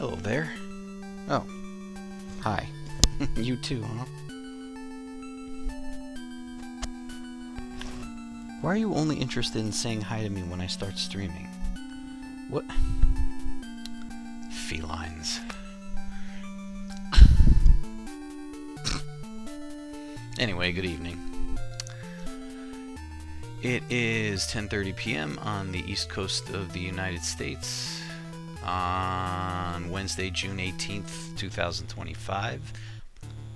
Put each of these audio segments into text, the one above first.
Hello there. Oh. Hi. You too, huh? Why are you only interested in saying hi to me when I start streaming? What? Felines. Anyway, good evening. It is 10:30 p.m. on the East Coast of the United States on Wednesday, June 18th, 2025.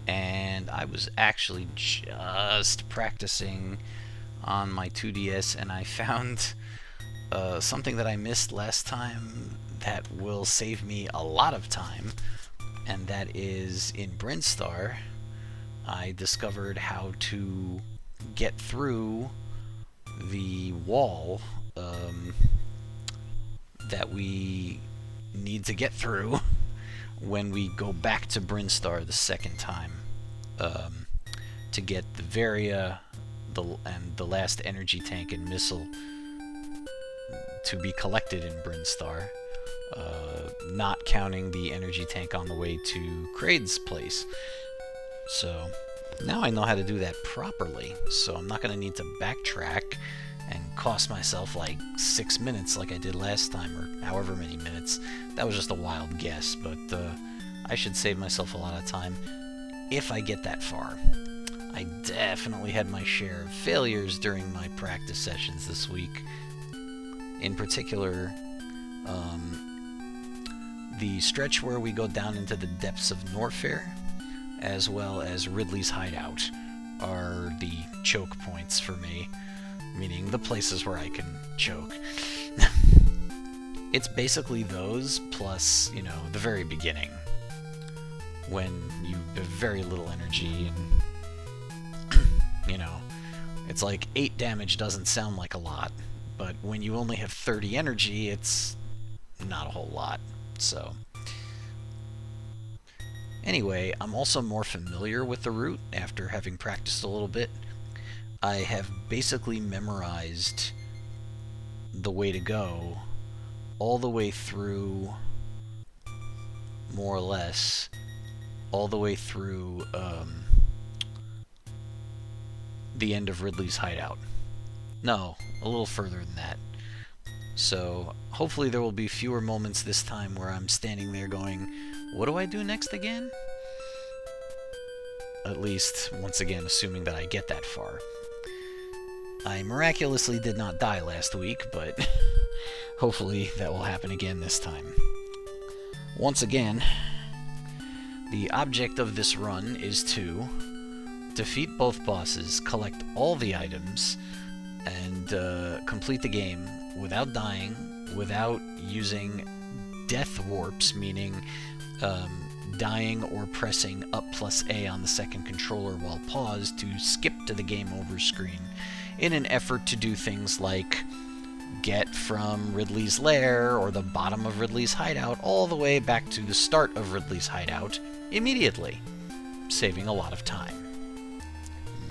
And I was actually just practicing on my 2DS, and I found something that I missed last time that will save me a lot of time, and that is in Brinstar. I discovered how to get through the wall that we need to get through when we go back to Brinstar the second time to get the Varia and the last energy tank and missile to be collected in Brinstar, not counting the energy tank on the way to Kraid's place. So now I know how to do that properly, so I'm not going to need to backtrack and cost myself like 6 minutes like I did last time, or however many minutes. That was just a wild guess, but I should save myself a lot of time if I get that far. I definitely had my share of failures during my practice sessions this week. In particular, the stretch where we go down into the depths of Norfair, as well as Ridley's hideout, are the choke points for me, meaning the places where I can choke. It's basically those, plus, you know, the very beginning, when you have very little energy, and, you know, it's like 8 damage doesn't sound like a lot, but when you only have 30 energy, it's not a whole lot, so... Anyway, I'm also more familiar with the route after having practiced a little bit. I have basically memorized the way to go all the way through, more or less, all the way through the end of Ridley's hideout. No, a little further than that. So hopefully there will be fewer moments this time where I'm standing there going, what do I do next again? At least, once again, assuming that I get that far. I miraculously did not die last week, but hopefully that will happen again this time. Once again, the object of this run is to defeat both bosses, collect all the items, and complete the game without dying, without using death warps, meaning dying or pressing up plus A on the second controller while paused to skip to the game over screen, in an effort to do things like get from Ridley's lair or the bottom of Ridley's hideout all the way back to the start of Ridley's hideout immediately, saving a lot of time.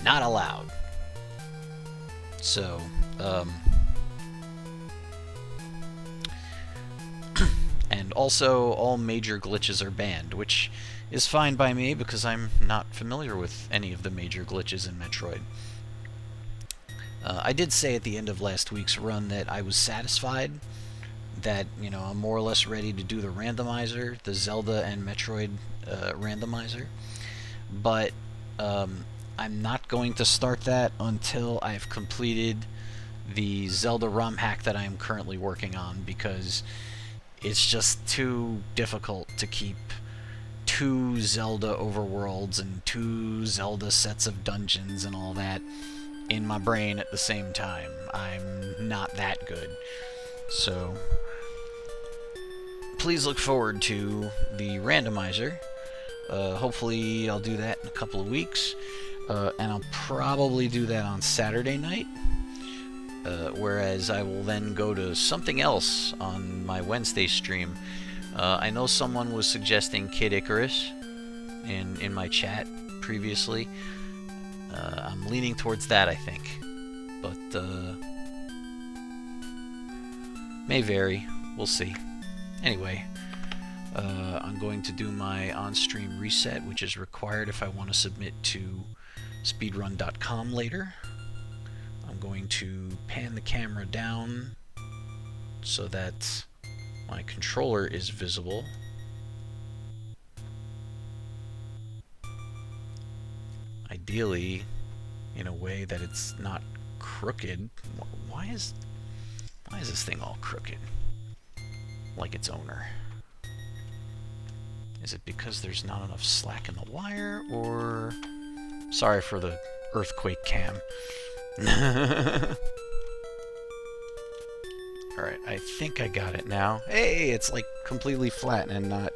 Not allowed. So, and also, all major glitches are banned, which is fine by me because I'm not familiar with any of the major glitches in Metroid. I did say at the end of last week's run that I was satisfied that, you know, I'm more or less ready to do the randomizer, the Zelda and Metroid randomizer, but I'm not going to start that until I've completed the Zelda ROMhack that I am currently working on, because it's just too difficult to keep 2 Zelda overworlds and 2 Zelda sets of dungeons and all that in my brain at the same time. I'm not that good. So, please look forward to the randomizer. Hopefully I'll do that in a couple of weeks. And I'll probably do that on Saturday night. Whereas I will then go to something else on my Wednesday stream. I know someone was suggesting Kid Icarus in my chat previously. I'm leaning towards that, I think. But, may vary. We'll see. Anyway, I'm going to do my on-stream reset, which is required if I want to submit to speedrun.com later. I'm going to pan the camera down so that my controller is visible. Ideally, in a way that it's not crooked. Why is this thing all crooked? Like its owner. Is it because there's not enough slack in the wire, or... Sorry for the earthquake cam. Alright, I think I got it now. Hey, it's like completely flat and not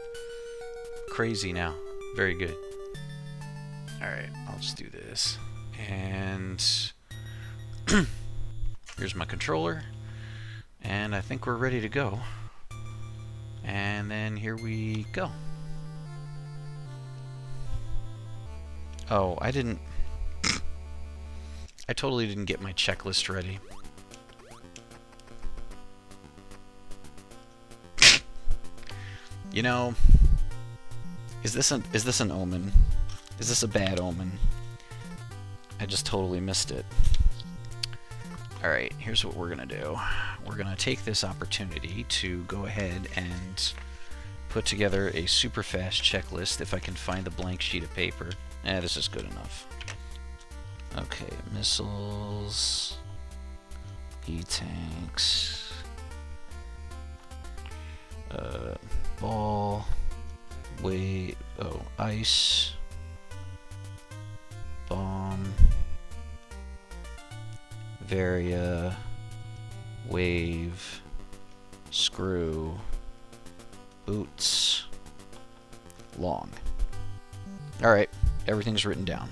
crazy now. Very good. Alright, I'll just do this. And here's my controller. And I think we're ready to go. And then here we go. Oh, I totally didn't get my checklist ready. You know, is this an omen? Is this a bad omen? I just totally missed it. Alright, here's what we're gonna do. We're gonna take this opportunity to go ahead and put together a super fast checklist if I can find the blank sheet of paper. This is good enough. Okay, missiles, E-tanks, ball, wave, ice, bomb, varia, wave, screw, boots, long. Alright, everything's written down.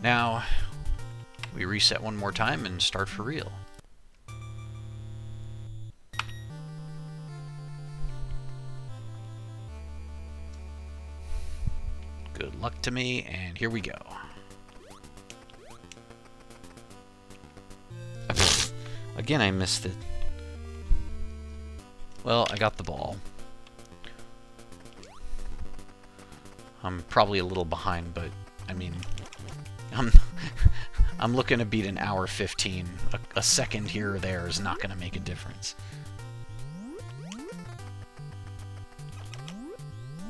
Now, we reset one more time and start for real. Good luck to me, and here we go. Again, I missed it. Well, I got the ball. I'm probably a little behind, but, I mean, I'm looking to beat an hour 15. A second here or there is not going to make a difference.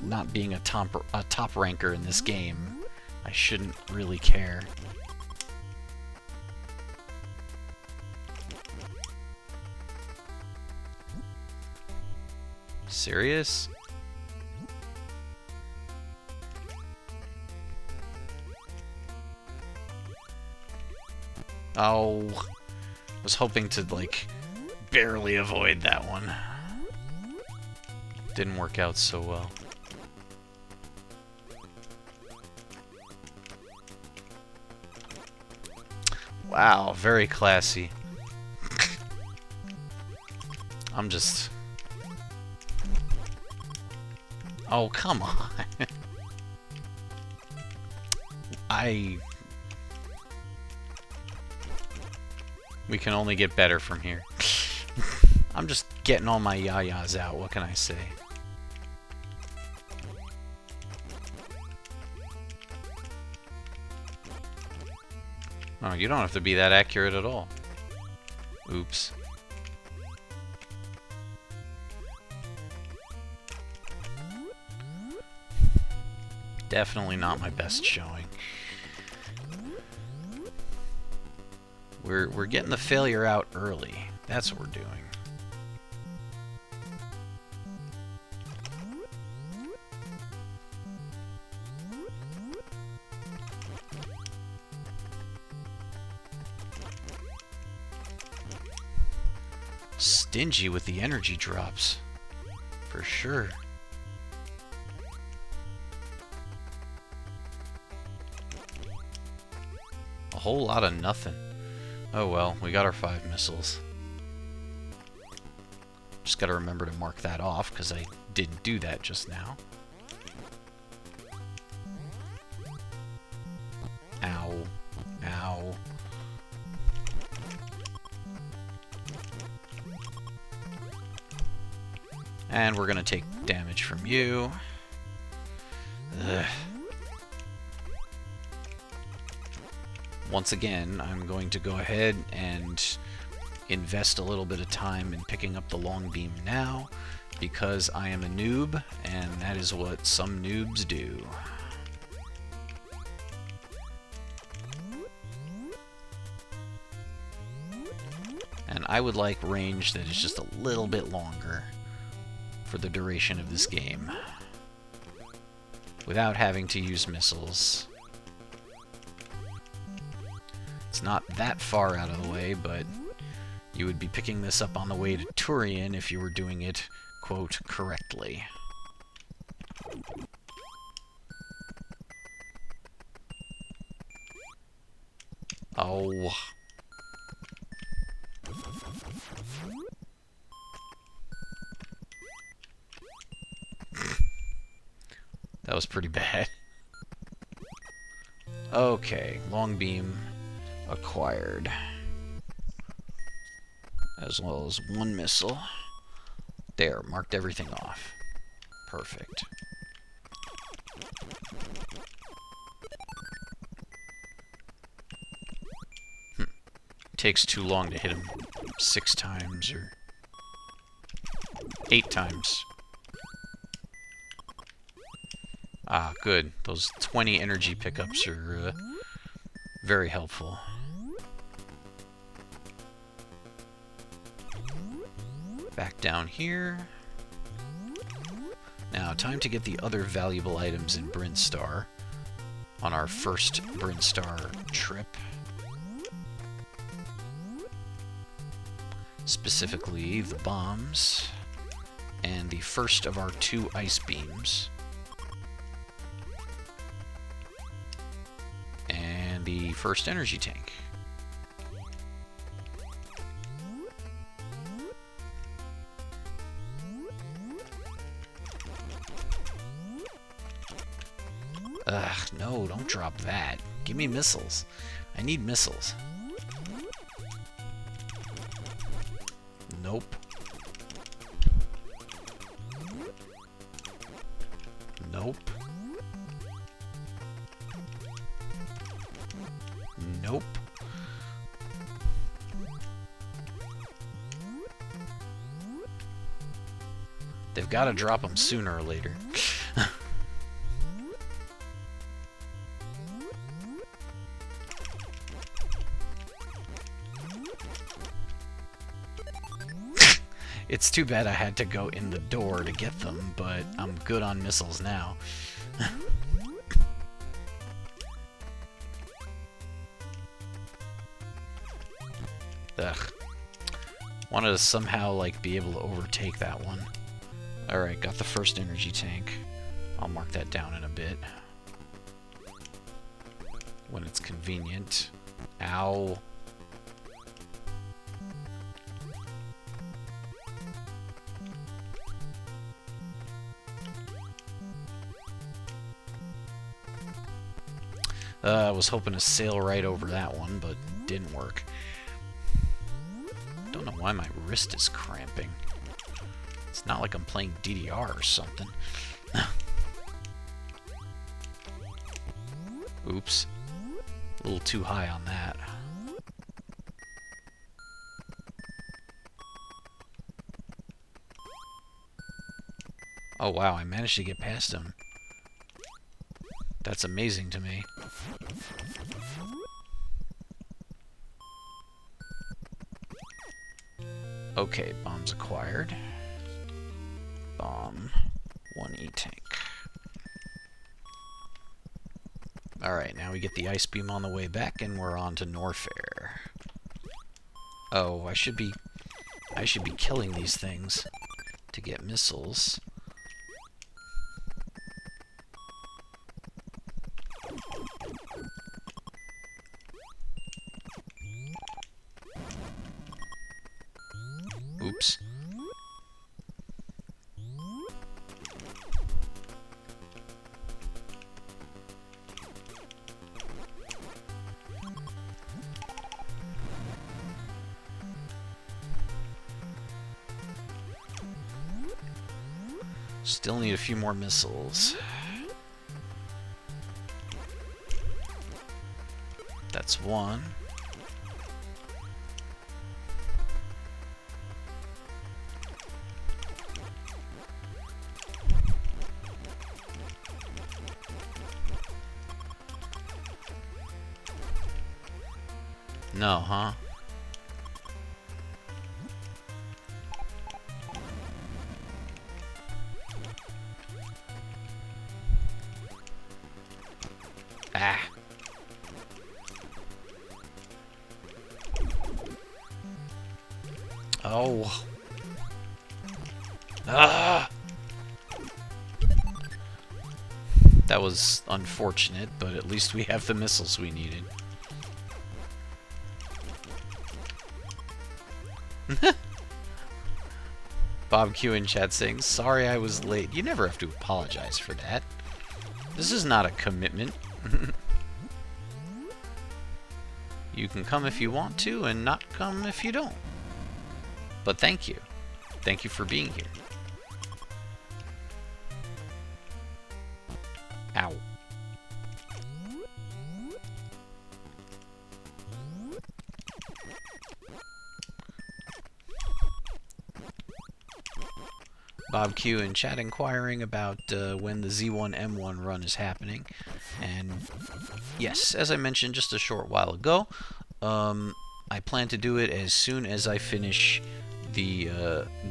Not being a top ranker in this game, I shouldn't really care. Serious? Oh, I was hoping to, like, barely avoid that one. Didn't work out so well. Wow, very classy. I'm just... Oh, come on. We can only get better from here. I'm just getting all my yayas out, what can I say? Oh, you don't have to be that accurate at all. Oops. Definitely not my best showing. We're getting the failure out early. That's what we're doing. Stingy with the energy drops. For sure. A whole lot of nothing. Oh well, we got our 5 missiles. Just gotta remember to mark that off, because I didn't do that just now. Ow. Ow. And we're going to take damage from you. Ugh. Once again, I'm going to go ahead and invest a little bit of time in picking up the long beam now, because I am a noob, and that is what some noobs do. And I would like range that is just a little bit longer for the duration of this game, without having to use missiles. It's not that far out of the way, but you would be picking this up on the way to Turian if you were doing it, quote, correctly. Oh. That was pretty bad. Okay, long beam acquired. As well as one missile. There, marked everything off. Perfect. Takes too long to hit him 6 times or 8 times. Ah, good. Those 20 energy pickups are very helpful. Back down here. Now, time to get the other valuable items in Brinstar on our first Brinstar trip. Specifically, the bombs and the first of our 2 ice beams. And the first energy tank. Ugh, no, don't drop that. Give me missiles. I need missiles. Nope. Nope. Nope. They've got to drop them sooner or later. It's too bad I had to go in the door to get them, but I'm good on missiles now. Ugh. Wanted to somehow, like, be able to overtake that one. Alright, got the first energy tank. I'll mark that down in a bit. When it's convenient. Ow. I was hoping to sail right over that one, but didn't work. Don't know why my wrist is cramping. It's not like I'm playing DDR or something. Oops. A little too high on that. Oh wow, I managed to get past him. That's amazing to me. Okay, bombs acquired. Bomb. 1 E-tank. Alright, now we get the ice beam on the way back, and we're on to Norfair. Oh, I should be killing these things to get missiles. Oops. Still need a few more missiles. That's one. No, huh? Ah. Oh. Ah. That was unfortunate, but at least we have the missiles we needed. Bob Q in chat saying, "Sorry I was late." You never have to apologize for that. This is not a commitment. You can come if you want to, and not come if you don't. But thank you. Thank you for being here. Ow. Bob Q in chat inquiring about when the Z1M1 run is happening. And yes, as I mentioned just a short while ago, I plan to do it as soon as I finish the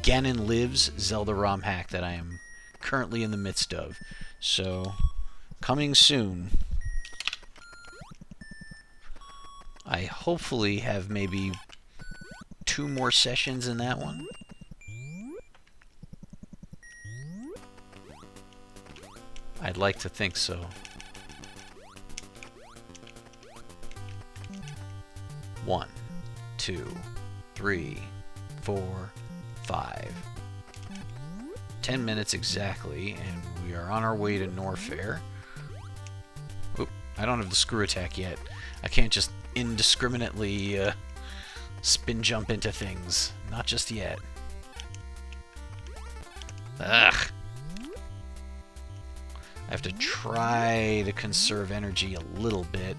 Ganon Lives Zelda ROMhack that I am currently in the midst of. So, coming soon. I hopefully have maybe 2 more sessions in that one. I'd like to think so. 1, 2, 3, 4, 5. 10 minutes exactly, and we are on our way to Norfair. Oop, I don't have the screw attack yet. I can't just indiscriminately spin jump into things. Not just yet. Ugh. I have to try to conserve energy a little bit,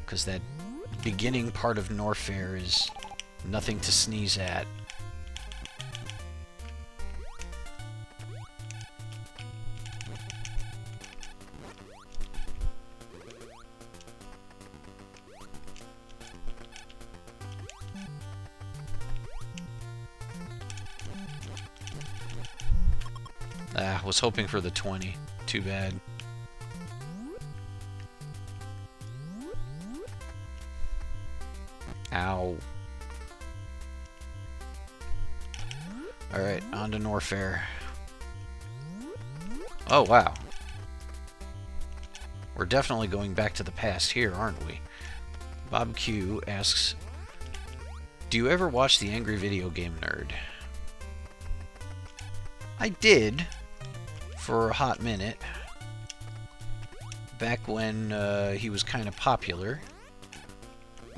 because that beginning part of Norfair is nothing to sneeze at. Was hoping for the 20. Too bad. Ow. Alright, on to Norfair. Oh, wow. We're definitely going back to the past here, aren't we? Bob Q asks, "Do you ever watch The Angry Video Game Nerd?" I did, for a hot minute. Back when he was kind of popular.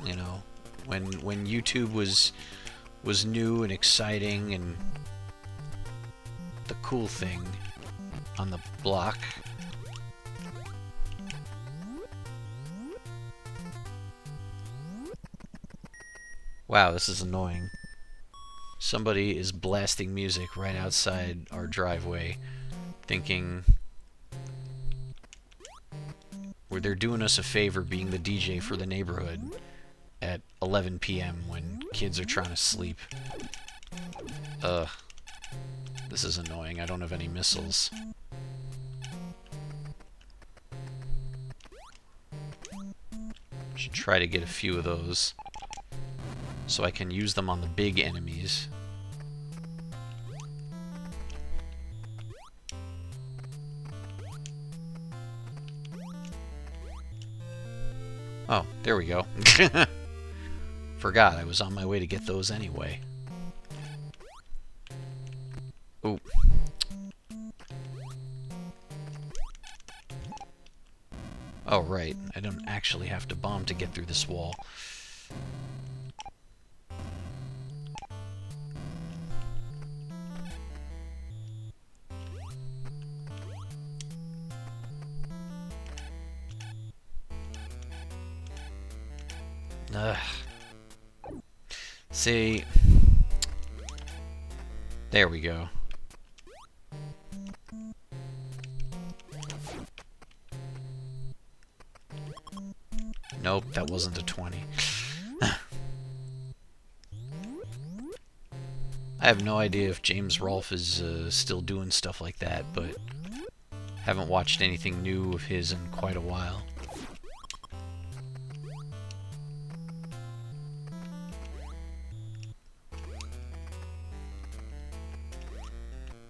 You know, when YouTube was new and exciting and the cool thing on the block. Wow, this is annoying. Somebody is blasting music right outside our driveway, thinking they're doing us a favor being the DJ for the neighborhood at 11 p.m. when kids are trying to sleep. This is annoying. I don't have any missiles. Should try to get a few of those so I can use them on the big enemies. Oh, there we go. Forgot I was on my way to get those anyway. Ooh. Oh, right. I don't actually have to bomb to get through this wall. Ugh. See... There we go. Nope, that wasn't a 20. I have no idea if James Rolfe is still doing stuff like that, but haven't watched anything new of his in quite a while.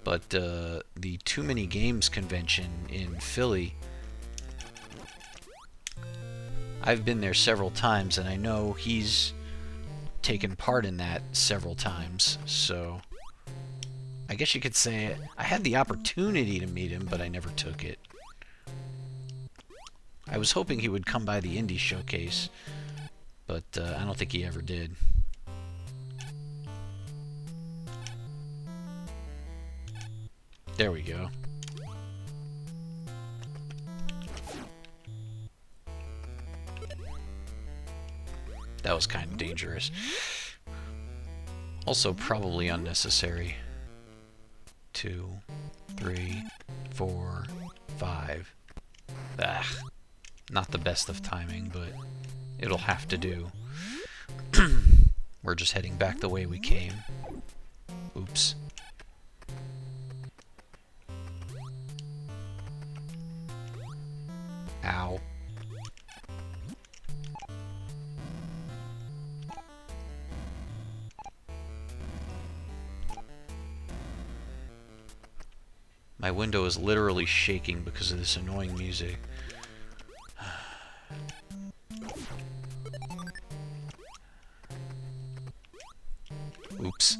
But the Too Many Games convention in Philly, I've been there several times, and I know he's taken part in that several times, so I guess you could say I had the opportunity to meet him, but I never took it. I was hoping he would come by the indie showcase, but I don't think he ever did. There we go. That was kind of dangerous. Also probably unnecessary. 2, 3, 4, 5. Ah, not the best of timing, but it'll have to do. We're just heading back the way we came. Oops. Ow. My window is literally shaking because of this annoying music. Oops.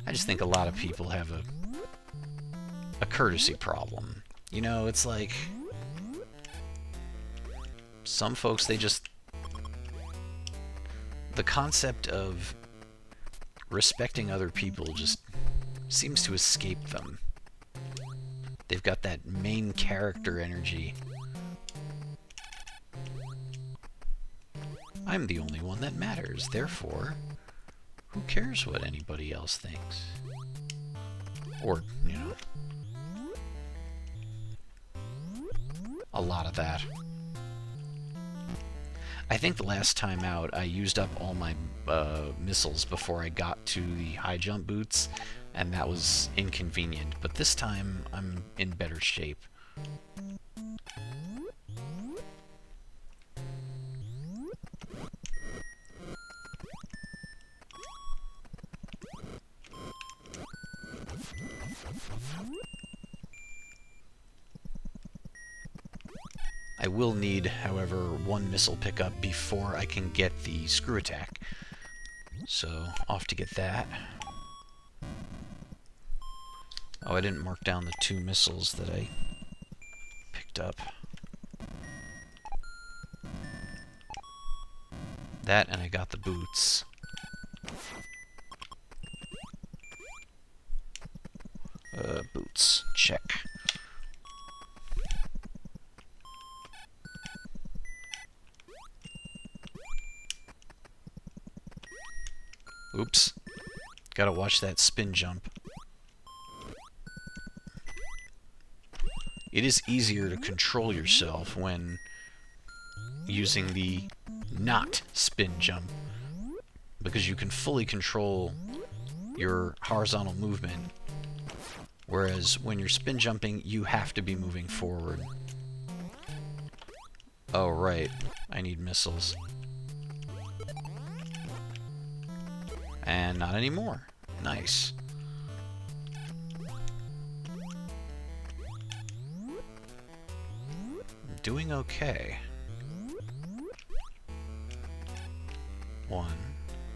I just think a lot of people have a courtesy problem. You know, it's like some folks, they just... The concept of respecting other people just seems to escape them. They've got that main character energy. I'm the only one that matters, therefore, who cares what anybody else thinks? Or, you know, a lot of that. I think the last time out I used up all my missiles before I got to the high jump boots, and that was inconvenient, but this time I'm in better shape. I will need, however, one missile pickup before I can get the screw attack. So, off to get that. Oh, I didn't mark down the 2 missiles that I picked up. That, and I got the boots. Boots. Check. Oops. Gotta watch that spin jump. It is easier to control yourself when using the not spin jump, because you can fully control your horizontal movement, whereas when you're spin jumping, you have to be moving forward. Oh, right. I need missiles. And not anymore. Nice. Doing okay. 1,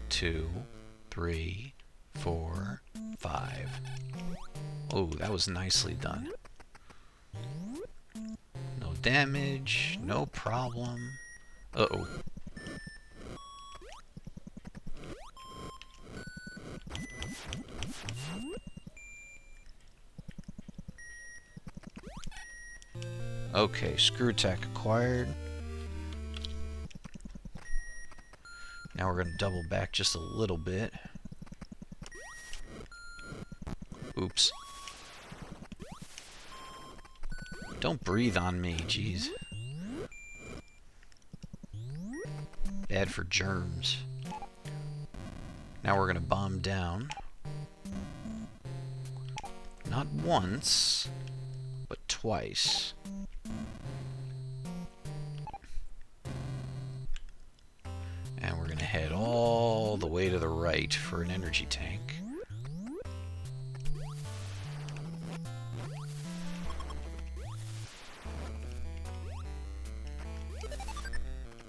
2, 3, 4, 5. Oh, that was nicely done. No damage, no problem. Uh-oh. Okay, screw attack acquired. Now we're going to double back just a little bit. Oops. Don't breathe on me, jeez. Bad for germs. Now we're going to bomb down. Not once, but twice. And we're going to head all the way to the right for an energy tank.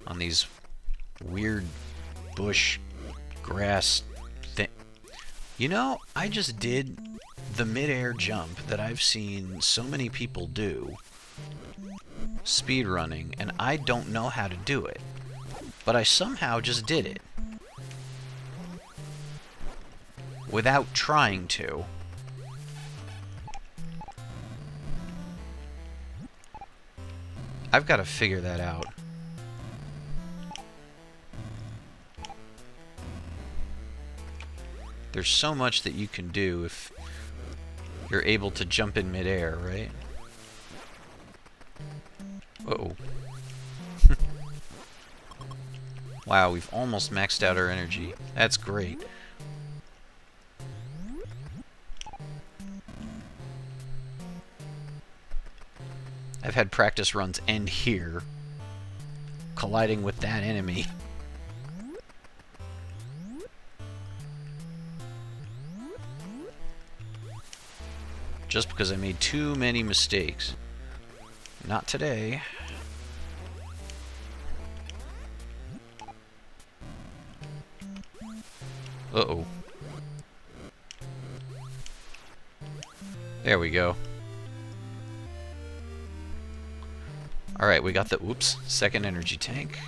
On these weird bush grass thing. You know, I just did the mid-air jump that I've seen so many people do speedrunning, and I don't know how to do it. But I somehow just did it. Without trying to. I've got to figure that out. There's so much that you can do if you're able to jump in midair, right? Uh-oh. Wow, we've almost maxed out our energy. That's great. I've had practice runs end here, colliding with that enemy. Just because I made too many mistakes. Not today. Uh-oh. There we go. Alright, we got the, oops, second energy tank.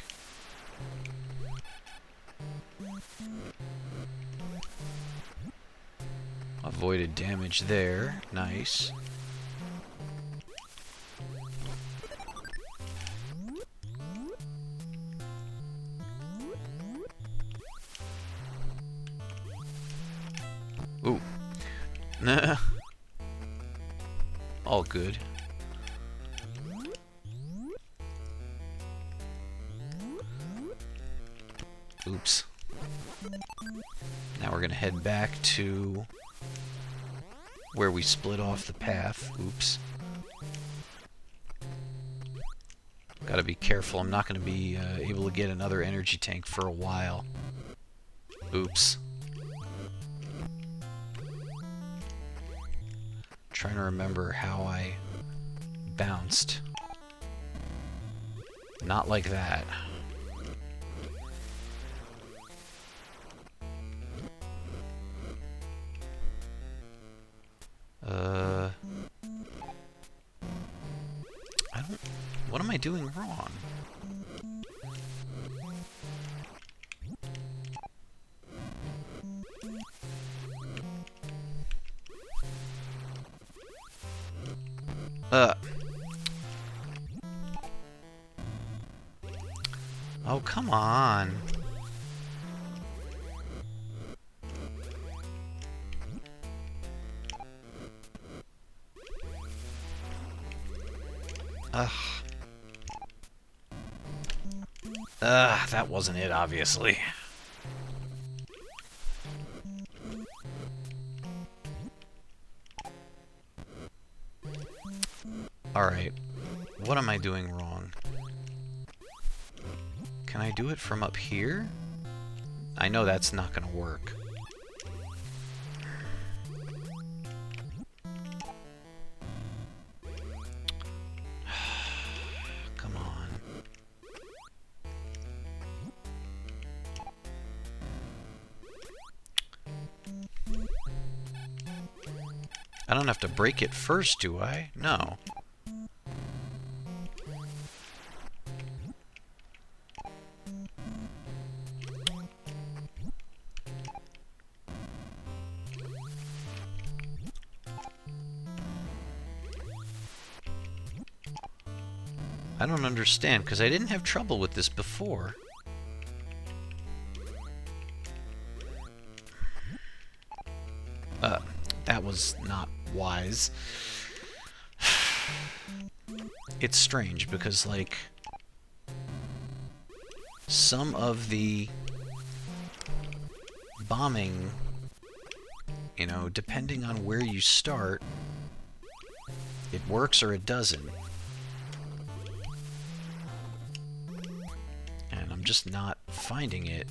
Avoided damage there. Nice. Ooh. Nah. All good. Oops. Now we're gonna head back to where we split off the path. Oops. Gotta be careful. I'm not gonna be able to get another energy tank for a while. Oops. Trying to remember how I bounced. Not like that. I don't... What am I doing wrong? Oh, come on. That wasn't it, obviously. Alright. What am I doing wrong? Can I do it from up here? I know that's not gonna work. Come on. I don't have to break it first, do I? No. I don't understand, because I didn't have trouble with this before. That was not wise. It's strange, because, like, some of the bombing, you know, depending on where you start, it works or it doesn't. And I'm just not finding it.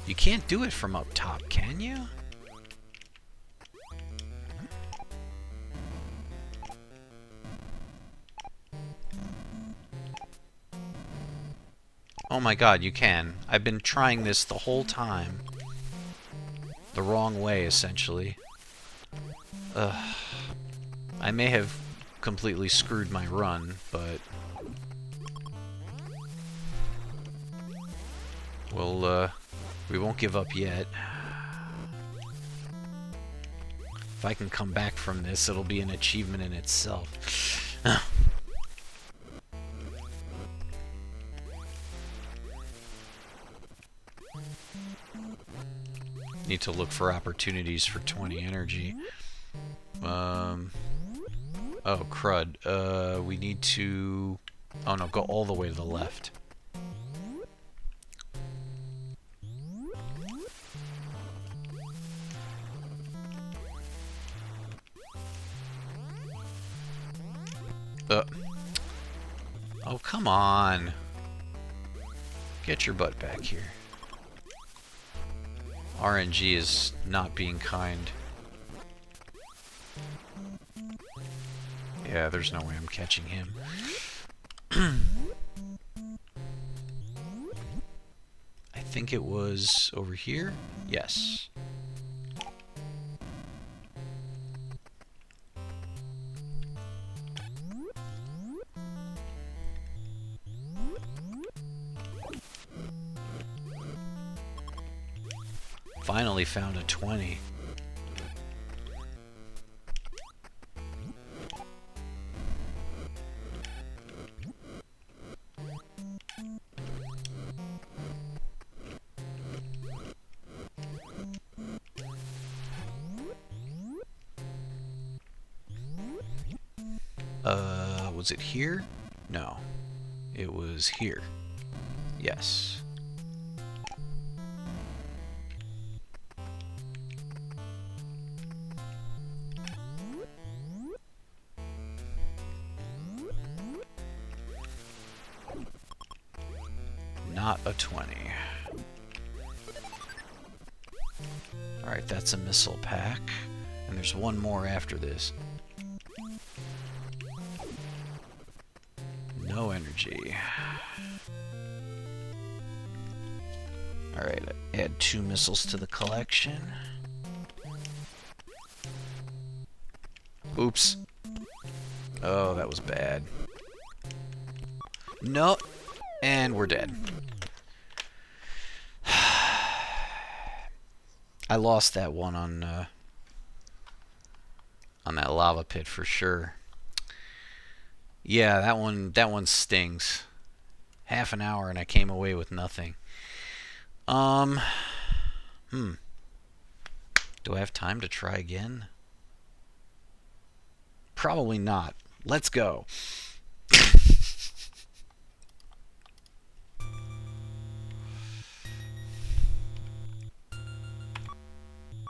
You can't do it from up top, can you? Oh my god, you can. I've been trying this the whole time. The wrong way, essentially. Ugh. I may have completely screwed my run, but... well, we won't give up yet. If I can come back from this, it'll be an achievement in itself. Need to look for opportunities for 20 energy. Oh, crud. We need to... oh, no, go all the way to the left. Oh, come on. Get your butt back here. RNG is not being kind. Yeah, there's no way I'm catching him. I think it was over here? Yes. Finally found a 20. Was it here? No. It was here. Yes. Not a 20. Alright, that's a missile pack. And there's one more after this. No energy. Alright, add 2 missiles to the collection. Oops. Oh, that was bad. No. And we're dead. I lost that one on that lava pit for sure. Yeah, that one stings. Half an hour and I came away with nothing. Do I have time to try again? Probably not. Let's go.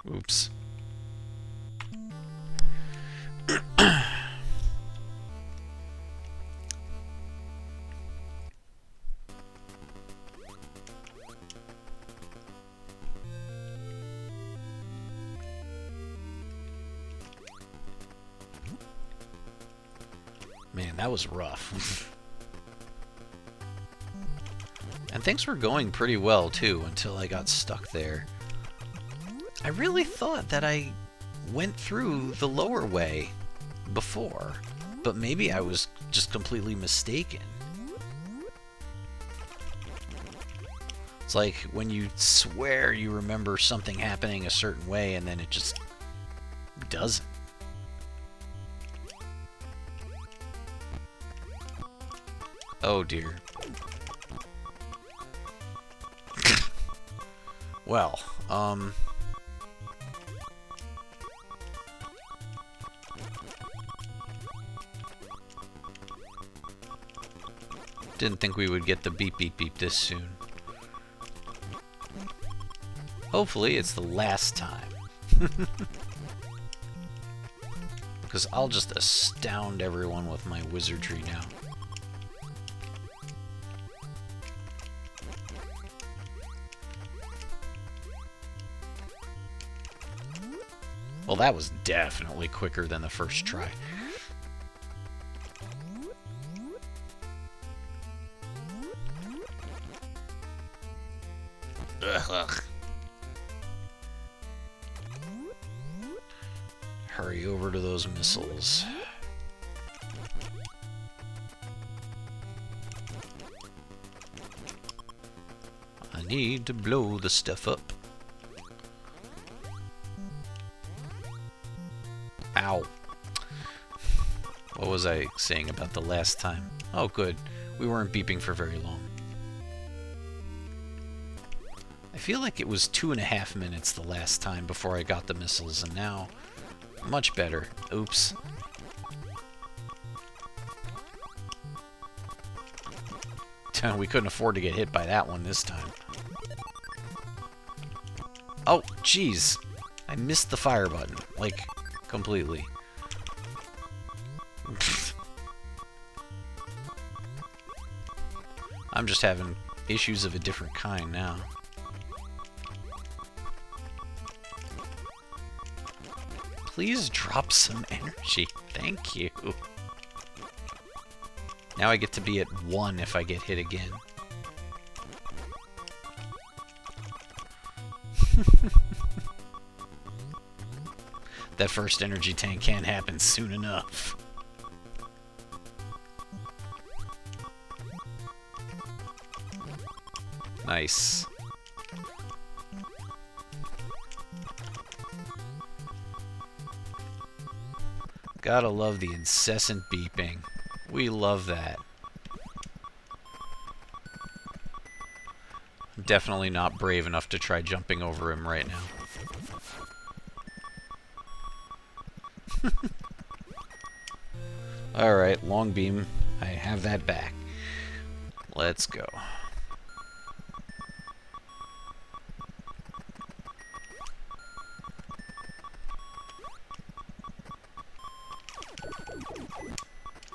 Oops. Man, that was rough. And things were going pretty well, too, until I got stuck there. I really thought that I went through the lower way before, but maybe I was just completely mistaken. It's like when you swear you remember something happening a certain way and then it just doesn't. Oh dear. Well, didn't think we would get the beep beep beep this soon. Hopefully it's the last time. Because I'll just astound everyone with my wizardry now. Well, that was definitely quicker than the first try. Ugh. Hurry over to those missiles. I need to blow the stuff up. Ow. What was I saying about the last time? Oh, good. We weren't beeping for very long. I feel like it was 2.5 minutes the last time before I got the missiles, and now, much better. Oops. We couldn't afford to get hit by that one this time. Oh, jeez. I missed the fire button. Like, completely. I'm just having issues of a different kind now. Please drop some energy. Thank you. Now I get to be at 1 if I get hit again. That first energy tank can't happen soon enough. Nice. Gotta love the incessant beeping. We love that. I'm definitely not brave enough to try jumping over him right now. Alright, long beam. I have that back. Let's go.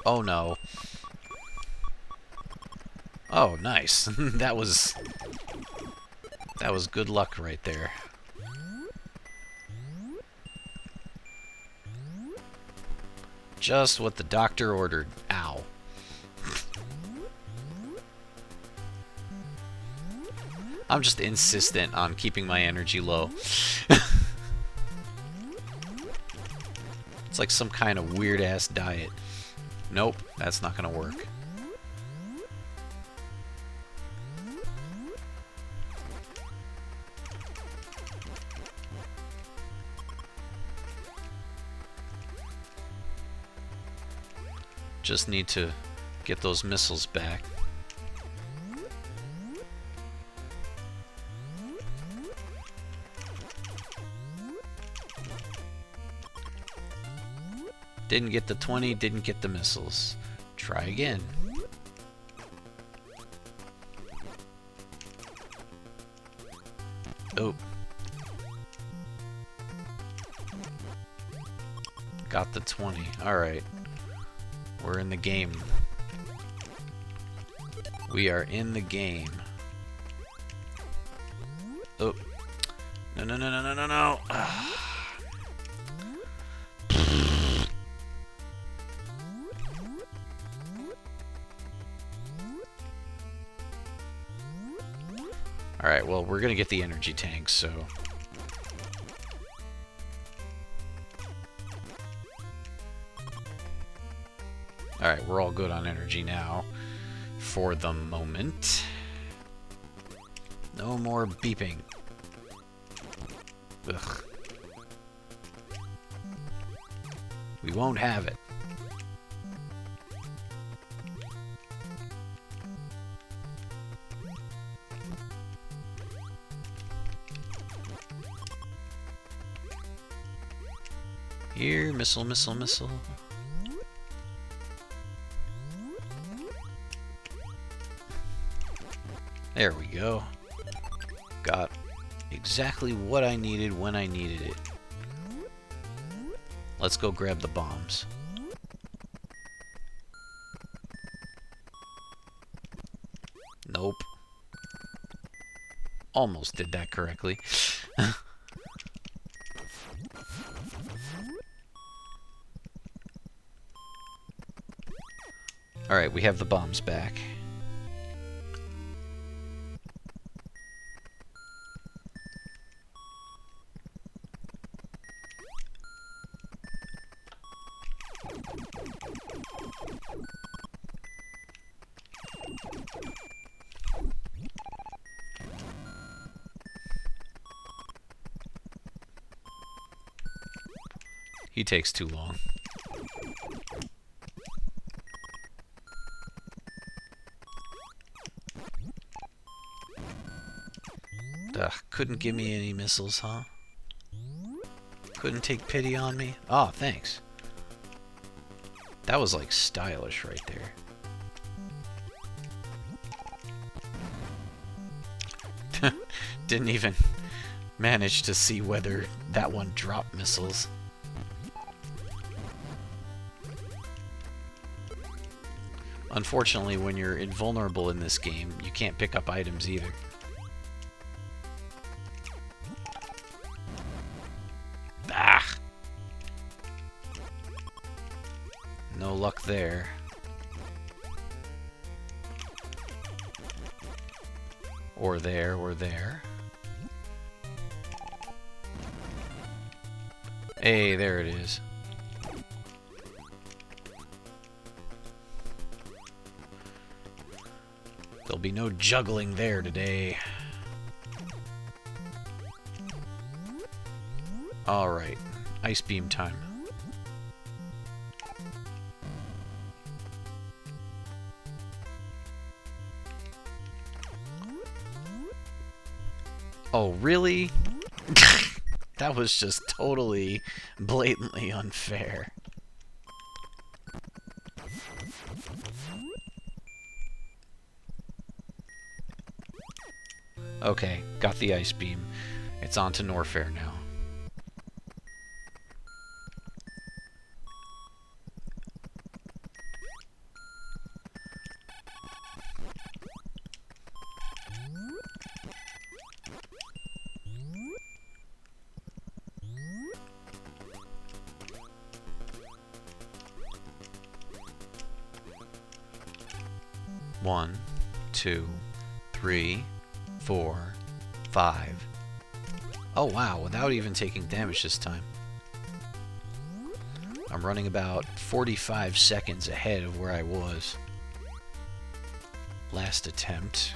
Oh no. Oh, nice. That was good luck right there. Just what the doctor ordered. Ow. I'm just insistent on keeping my energy low. It's like some kind of weird-ass diet. Nope, that's not gonna work. Just need to get those missiles back. Didn't get the 20, didn't get the missiles. Try again. Oh. Got the 20. Alright. We're in the game. We are in the game. Oh. No, no, no, no, no, no, no. Alright, well, we're gonna get the energy tank, so... Alright, we're all good on energy now. For the moment. No more beeping. Ugh. We won't have it. Here, missile, missile, missile. There we go. Got exactly what I needed when I needed it. Let's go grab the bombs. Nope. Almost did that correctly. Alright, we have the bombs back. He takes too long. Ugh, couldn't give me any missiles, huh? Couldn't take pity on me? Oh, thanks. That was like stylish right there. Didn't even manage to see whether that one dropped missiles. Unfortunately, when you're invulnerable in this game, you can't pick up items either. Ah! No luck there. Or there, or there. Hey, there it is. There'll be no juggling there today. Alright, ice beam time. Oh, really? That was just totally, blatantly unfair. Okay, got the ice beam. It's on to Norfair now. One, 2, 3, 4, 5. Oh wow, without even taking damage this time. I'm running about 45 seconds ahead of where I was. Last attempt,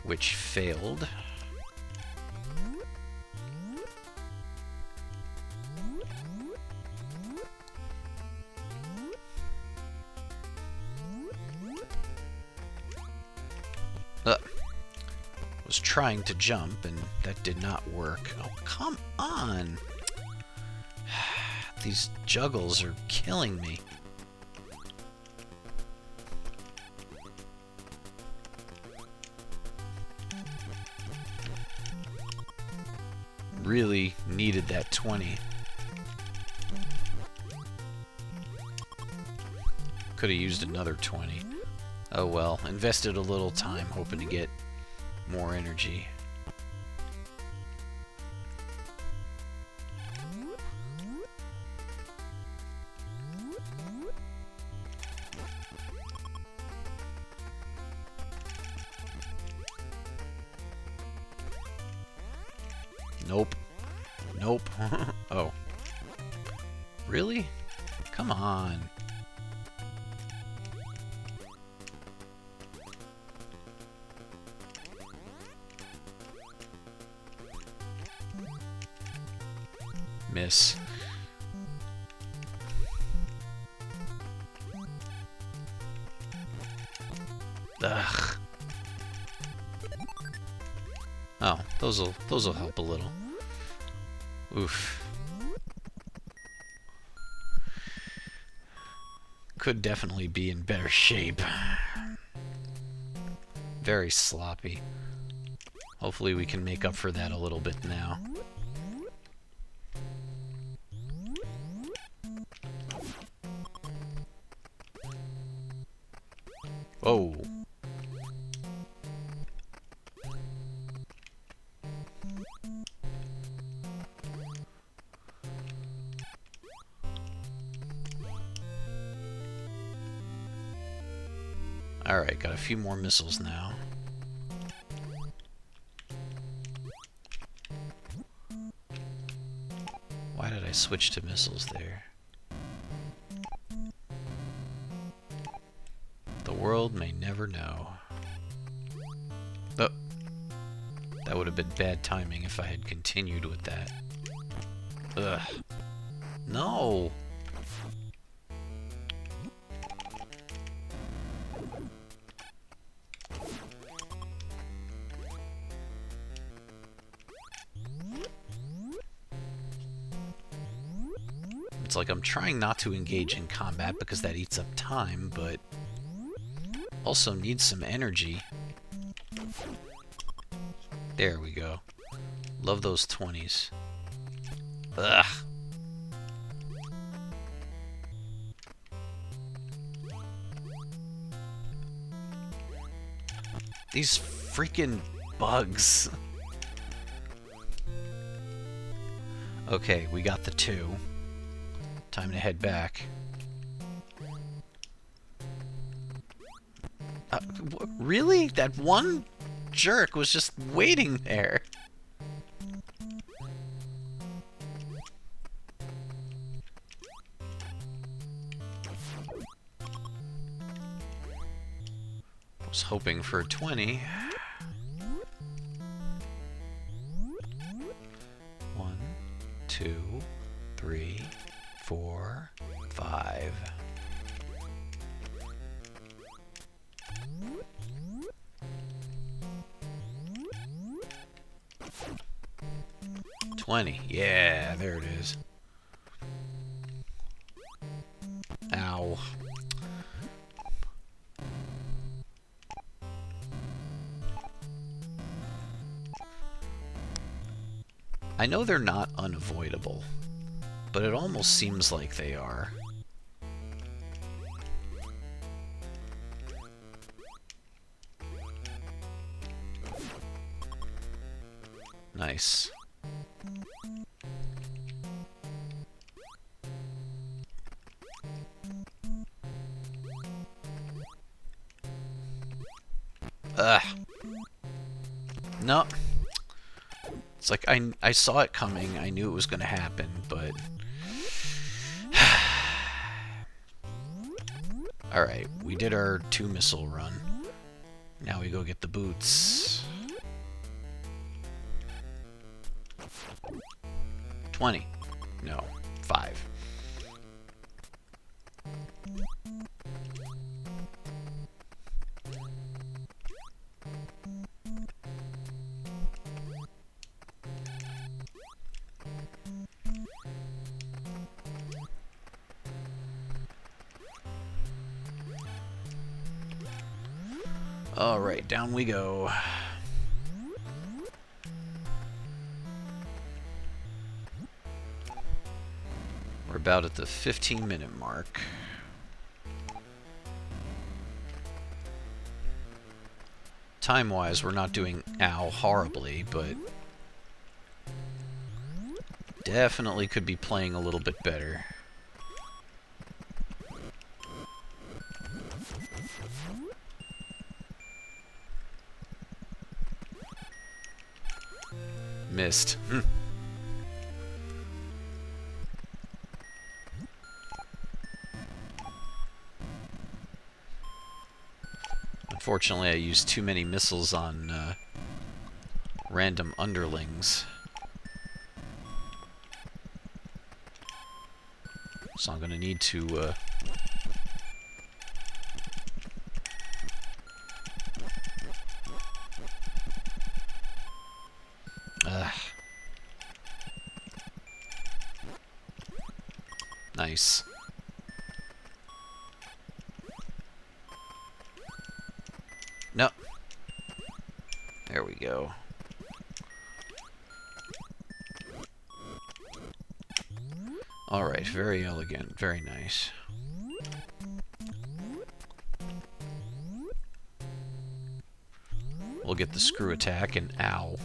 which failed. Was trying to jump and that did not work. Oh, come on! These juggles are killing me. Really needed that 20. Could have used another 20. Oh well, invested a little time hoping to get more energy. Nope. Nope. Oh. Really? Come on. Miss. Ugh. Oh, those'll help a little. Oof. could definitely be in better shape. Very sloppy. Hopefully we can make up for that a little bit now. Whoa. Alright, got a few more missiles now. Why did I switch to missiles there? The world may never know. Oh. That would have been bad timing if I had continued with that. Ugh. No! It's like I'm trying not to engage in combat because that eats up time, but also needs some energy. There we go. Love those 20s. Ugh. These freaking bugs. Okay, we got the 2. Time to head back. Really? That one jerk was just waiting there. Was hoping for a 20. 1, 2, 3, 4, 5. $20. Yeah, there it is. Ow. I know they're not unavoidable, but it almost seems like they are. Nice. Ugh. No. It's like I saw it coming. I knew it was going to happen, but... Alright, we did our 2 missile run. Now we go get the boots. 20. No, 5. Alright, down we go. We're about at the 15-minute mark. Time-wise, we're not doing horribly, but definitely could be playing a little bit better. Missed. Unfortunately, I used too many missiles on random underlings. So I'm going to need to... Nice. go. Alright, very elegant, very nice. We'll get the screw attack and ow.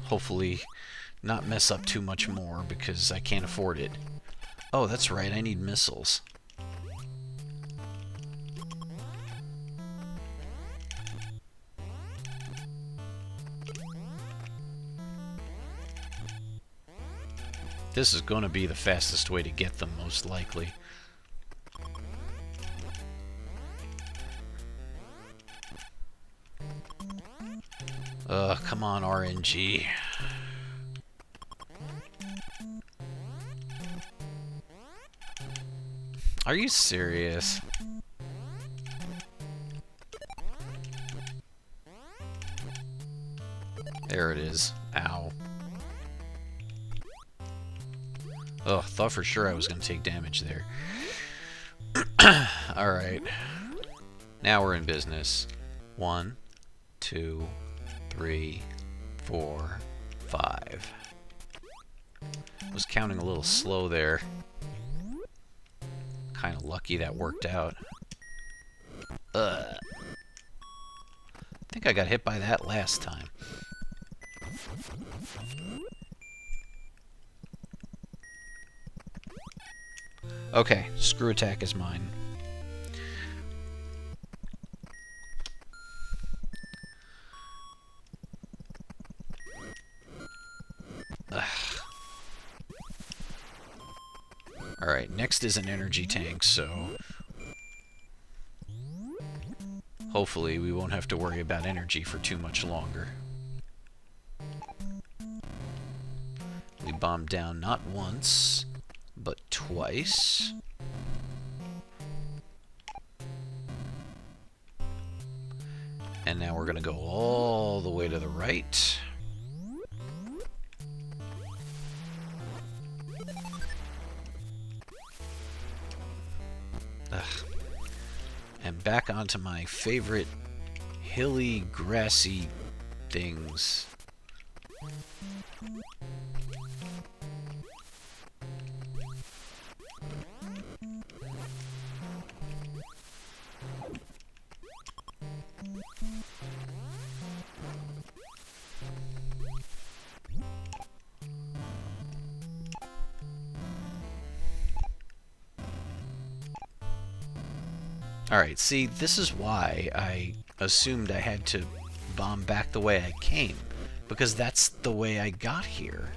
Hopefully not mess up too much more because I can't afford it. Oh, that's right, I need missiles. This is going to be the fastest way to get them, most likely. Come on, RNG. Are you serious? There it is. Ow. Ugh, thought for sure I was going to take damage there. Alright. Now we're in business. 1, 2, 3, 4, 5. Was counting a little slow there. Kind of lucky that worked out. I think I got hit by that last time. Okay, screw attack is mine. Alright, next is an energy tank, so hopefully we won't have to worry about energy for too much longer. We bombed down not once, but twice. And now we're going to go all the way to the right. Ugh. And back onto my favorite hilly, grassy things. Alright, see, this is why I assumed I had to bomb back the way I came, because that's the way I got here.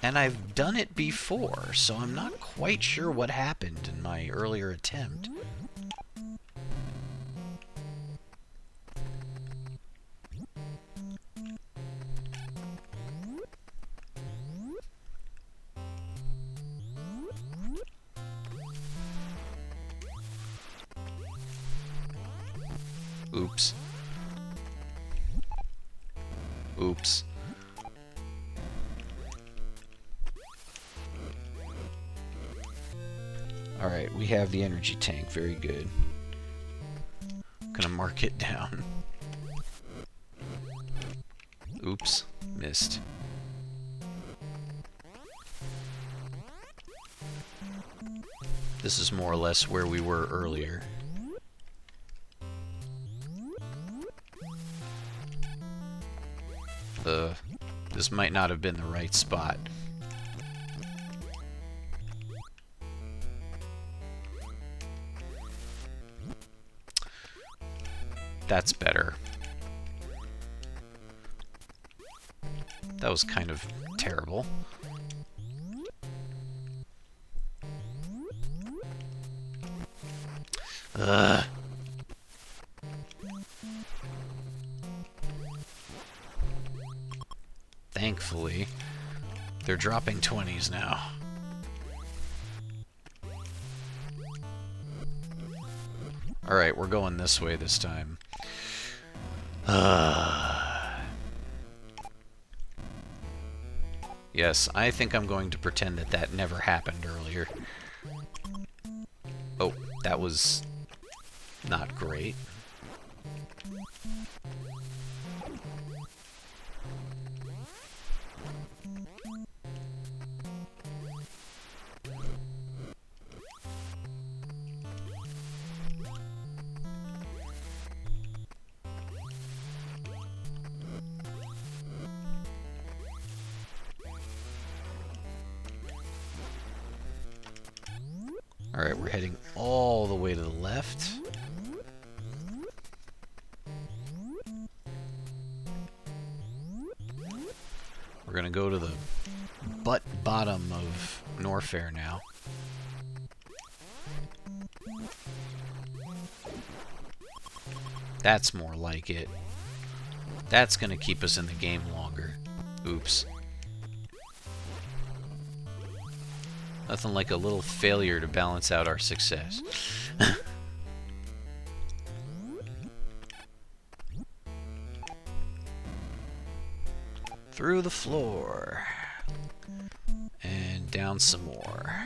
And I've done it before, so I'm not quite sure what happened in my earlier attempt. Oops. Oops. Alright, we have the energy tank. Very good. Gonna mark it down. Oops. Missed. This is more or less where we were earlier. This might not have been the right spot. That's better. That was kind of terrible. Ugh. Thankfully, they're dropping 20s now. Alright, we're going this way this time. Yes, I think I'm going to pretend that that never happened earlier. Oh, that was Not great. Alright, we're heading all the way to the left. We're gonna go to the butt bottom of Norfair now. That's more like it. That's gonna keep us in the game longer. Oops. Nothing like a little failure to balance out our success. Through the floor. And down some more.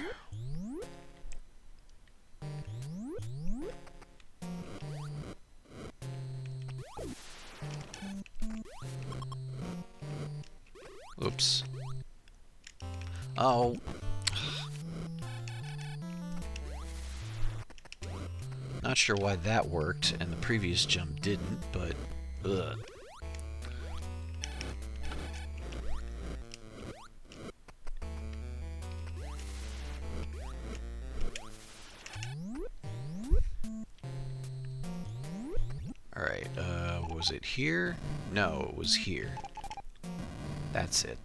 Oops. Oh. Not sure why that worked and the previous jump didn't, but ugh. Alright, was it here? No, it was here. That's it.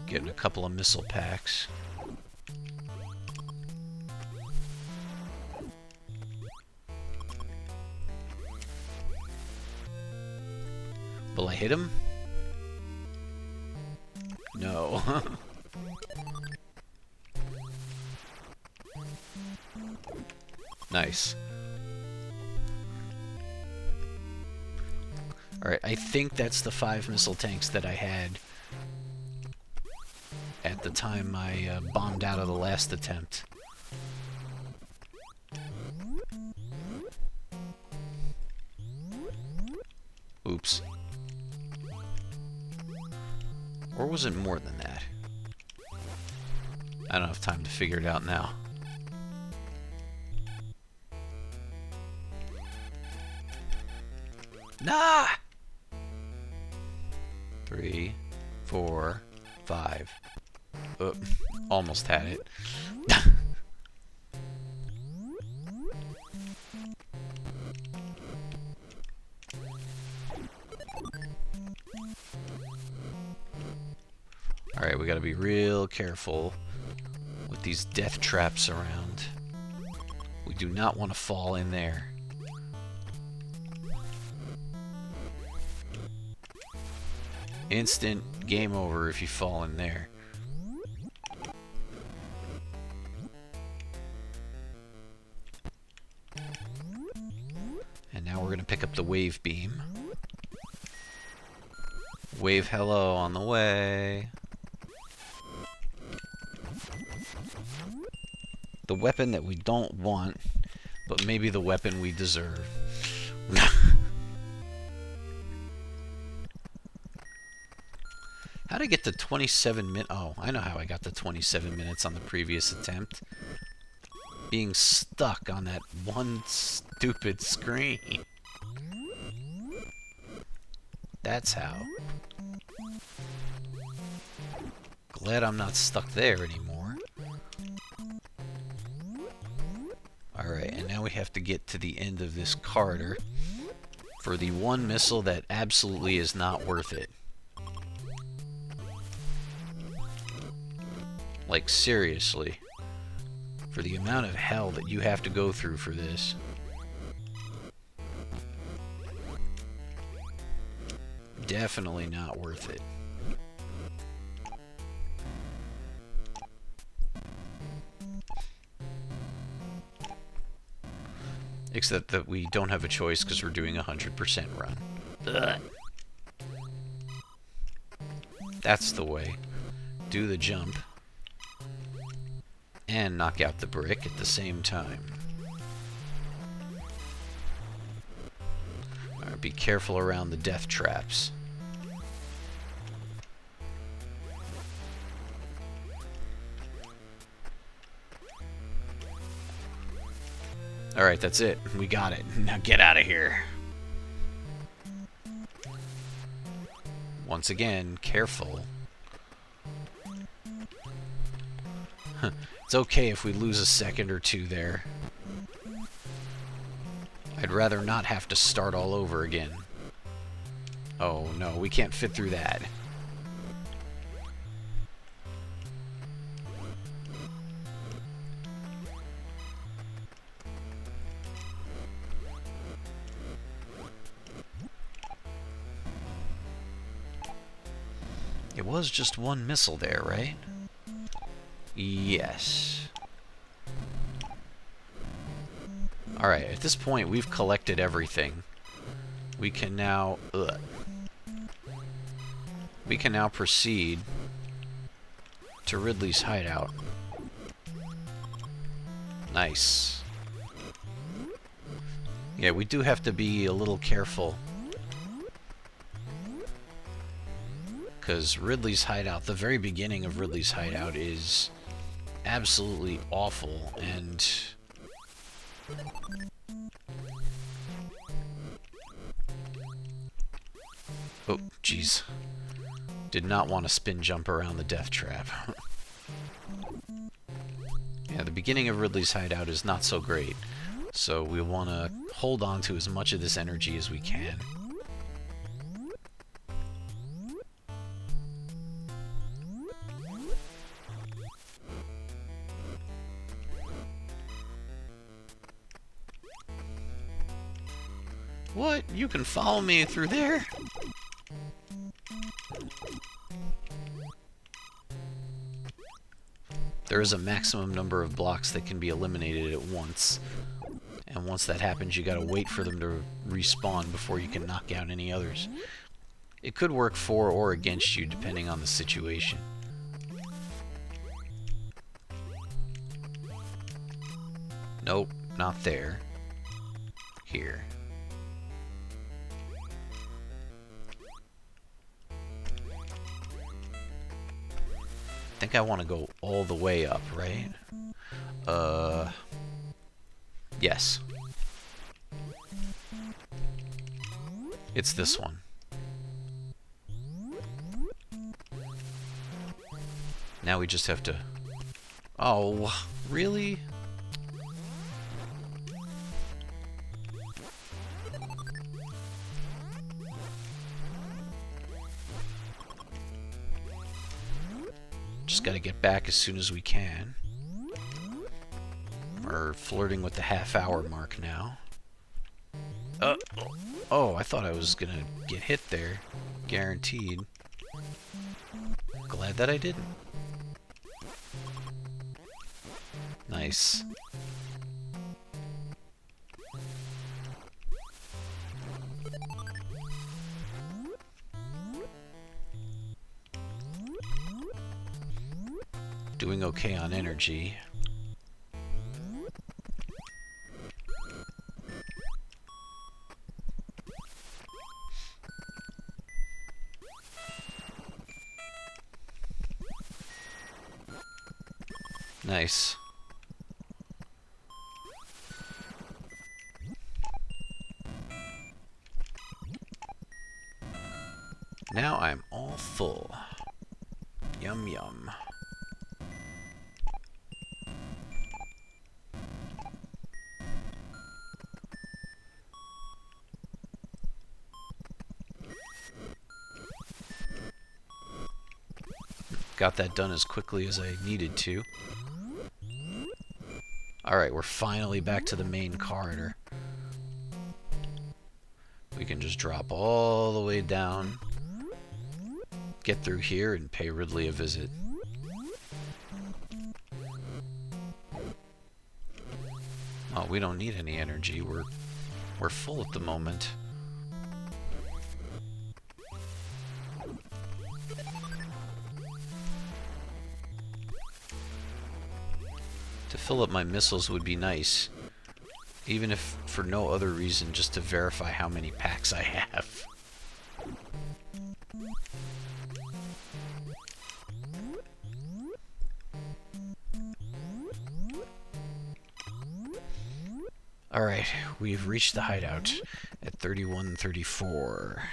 Getting a couple of missile packs. Will I hit him? No. Nice. Alright, I think that's the 5 missile tanks that I had at the time I bombed out of the last attempt. Oops. Or was it more than that? I don't have time to figure it out now. Nah! 3, 4, 5. Almost had it. Alright, we gotta be real careful with these death traps around. We do not want to fall in there. Instant game over if you fall in there. And now we're going to pick up the wave beam. Wave hello on the way. The weapon that we don't want, but maybe the weapon we deserve. How'd I get to 27 minutes? Oh, I know how I got to 27 minutes on the previous attempt. Being stuck on that one stupid screen. That's how. Glad I'm not stuck there anymore. Alright, and now we have to get to the end of this corridor for the one missile that absolutely is not worth it. Like, seriously. For the amount of hell that you have to go through for this. Definitely not worth it. Except that we don't have a choice because we're doing a 100% run. Ugh. That's the way. Do the jump. And knock out the brick at the same time. Alright, be careful around the death traps. Alright, that's it. We got it. Now get out of here. Once again, careful. It's okay if we lose a second or two there. I'd rather not have to start all over again. Oh no, we can't fit through that. It was just one missile there, right? Yes. Alright, at this point we've collected everything. We can now... We can now proceed to Ridley's hideout. Nice. Yeah, we do have to be a little careful. Because Ridley's hideout, the very beginning of Ridley's hideout is absolutely awful, and oh, jeez. Did not want to spin jump around the death trap. Yeah, the beginning of Ridley's hideout is not so great, so we want to hold on to as much of this energy as we can. What? You can follow me through there? There is a maximum number of blocks that can be eliminated at once. And once that happens, you gotta wait for them to respawn before you can knock out any others. It could work for or against you, depending on the situation. Nope, not there. Here. I think I want to go all the way up, right? Yes. It's this one. Now we just have to... Oh, really? Just gotta get back as soon as we can. We're flirting with the half-hour mark now. Oh, I thought I was gonna get hit there. Guaranteed. Glad that I didn't. Nice. Doing okay on energy. Nice. Now I'm all full. Yum yum. Got that done as quickly as I needed to. Alright, we're finally back to the main corridor. We can just drop all the way down, get through here, and pay Ridley a visit. Oh, we don't need any energy. We're full at the moment. To fill up my missiles would be nice. Even if for no other reason, just to verify how many packs I have. Alright, we've reached the hideout at 3134.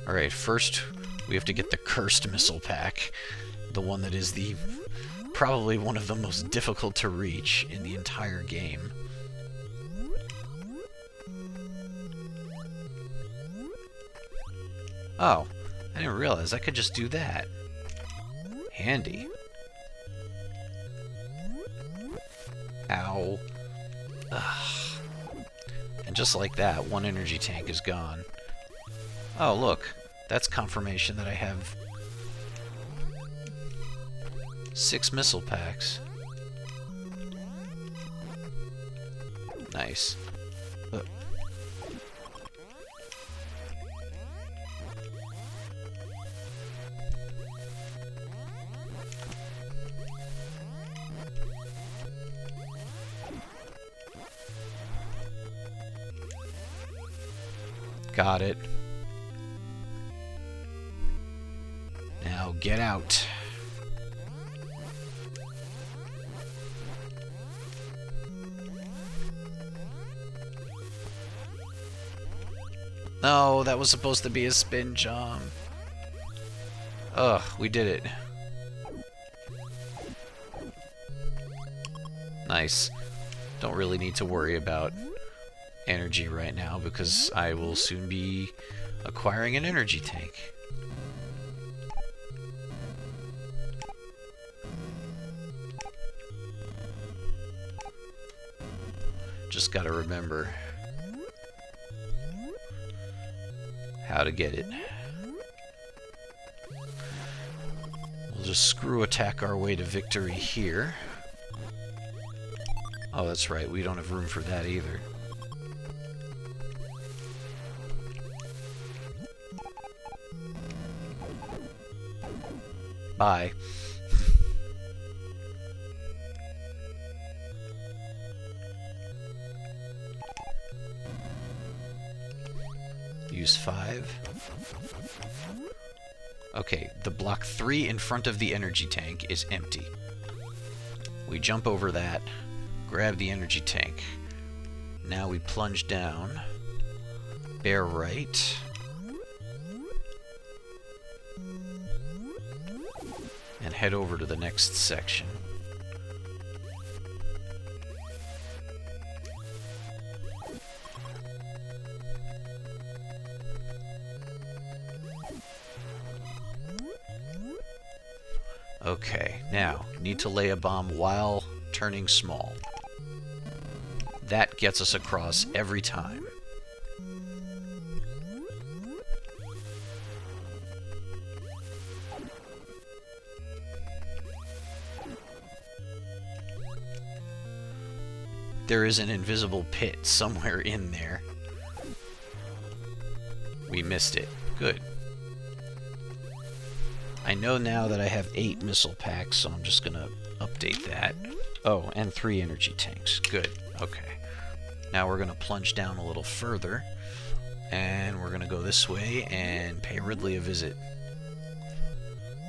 Alright, first we have to get the cursed missile pack. The one that is probably one of the most difficult to reach in the entire game. Oh. I didn't realize I could just do that. Handy. Ow. Ugh. And just like that, one energy tank is gone. Oh, look. That's confirmation that I have 6 missile packs. Nice. Got it. Now get out. No, that was supposed to be a spin jump. Ugh, we did it. Nice. Don't really need to worry about energy right now because I will soon be acquiring an energy tank. Just gotta remember how to get it. We'll just screw attack our way to victory here. Oh, that's right, we don't have room for that either. Bye. Use 5. Okay, the block 3 in front of the energy tank is empty. We jump over that, grab the energy tank. Now we plunge down, bear right, and head over to the next section. Okay, now, need to lay a bomb while turning small. That gets us across every time. There is an invisible pit somewhere in there. We missed it. Good. I know now that I have 8 missile packs, so I'm just gonna update that. Oh, and 3 energy tanks. Good. Okay. Now we're gonna plunge down a little further, and we're gonna go this way and pay Ridley a visit.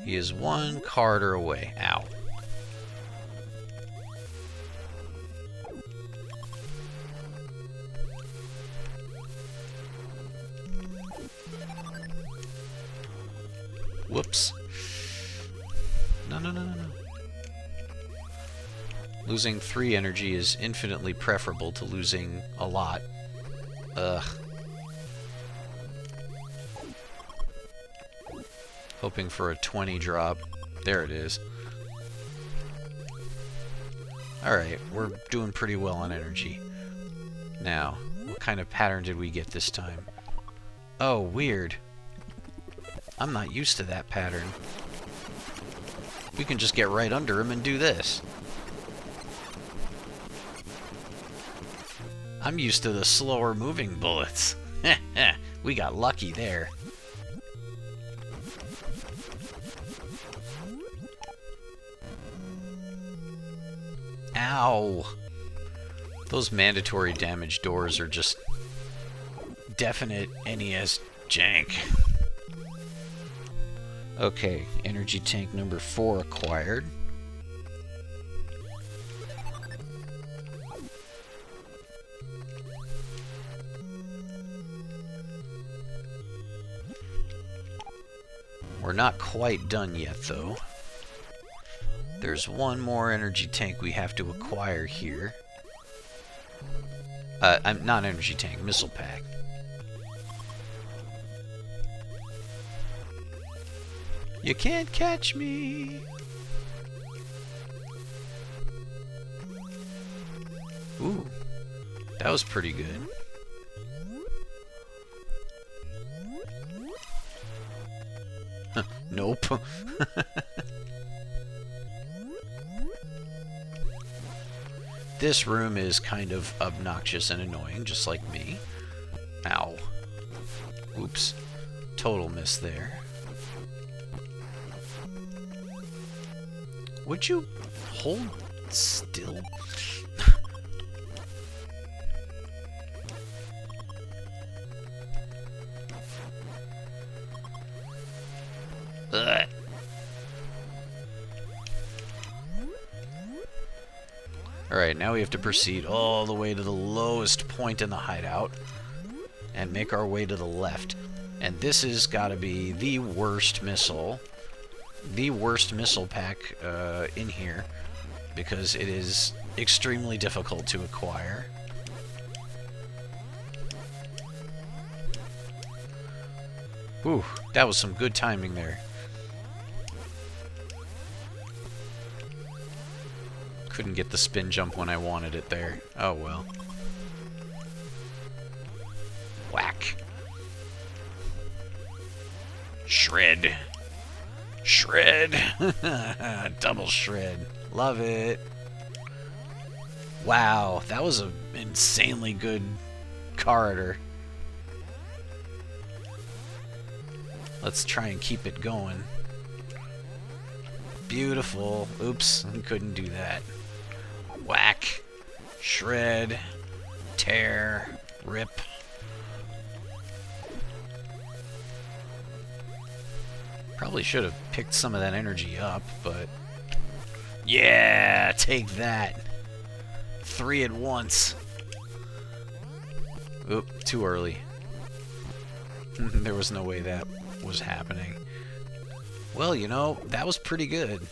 He is 1 corridor away. Ow. Whoops. No. Losing 3 energy is infinitely preferable to losing a lot. Ugh. Hoping for a 20 drop. There it is. Alright, we're doing pretty well on energy. Now, what kind of pattern did we get this time? Oh, weird. I'm not used to that pattern. We can just get right under him and do this. I'm used to the slower moving bullets. We got lucky there. Ow! Those mandatory damage doors are just definite NES jank. Okay, energy tank number 4 acquired. We're not quite done yet, though. There's one more energy tank we have to acquire here. I'm not energy tank, missile pack. You can't catch me. Ooh, that was pretty good. Nope. This room is kind of obnoxious and annoying, just like me. Ow. Oops. Total miss there. Would you hold still? Ugh. Alright, now we have to proceed all the way to the lowest point in the hideout and make our way to the left. And this has got to be the worst missile pack in here, because it is extremely difficult to acquire. Whew, that was some good timing there. Couldn't get the spin jump when I wanted it there. Oh well. Whack. Shred. Shred. Double shred. Love it. Wow, that was an insanely good corridor. Let's try and keep it going. Beautiful. Oops, couldn't do that. Whack. Shred. Tear. Rip. Probably should have picked some of that energy up, but... Yeah! Take that! 3 at once. Oop, too early. There was no way that was happening. Well, you know, that was pretty good.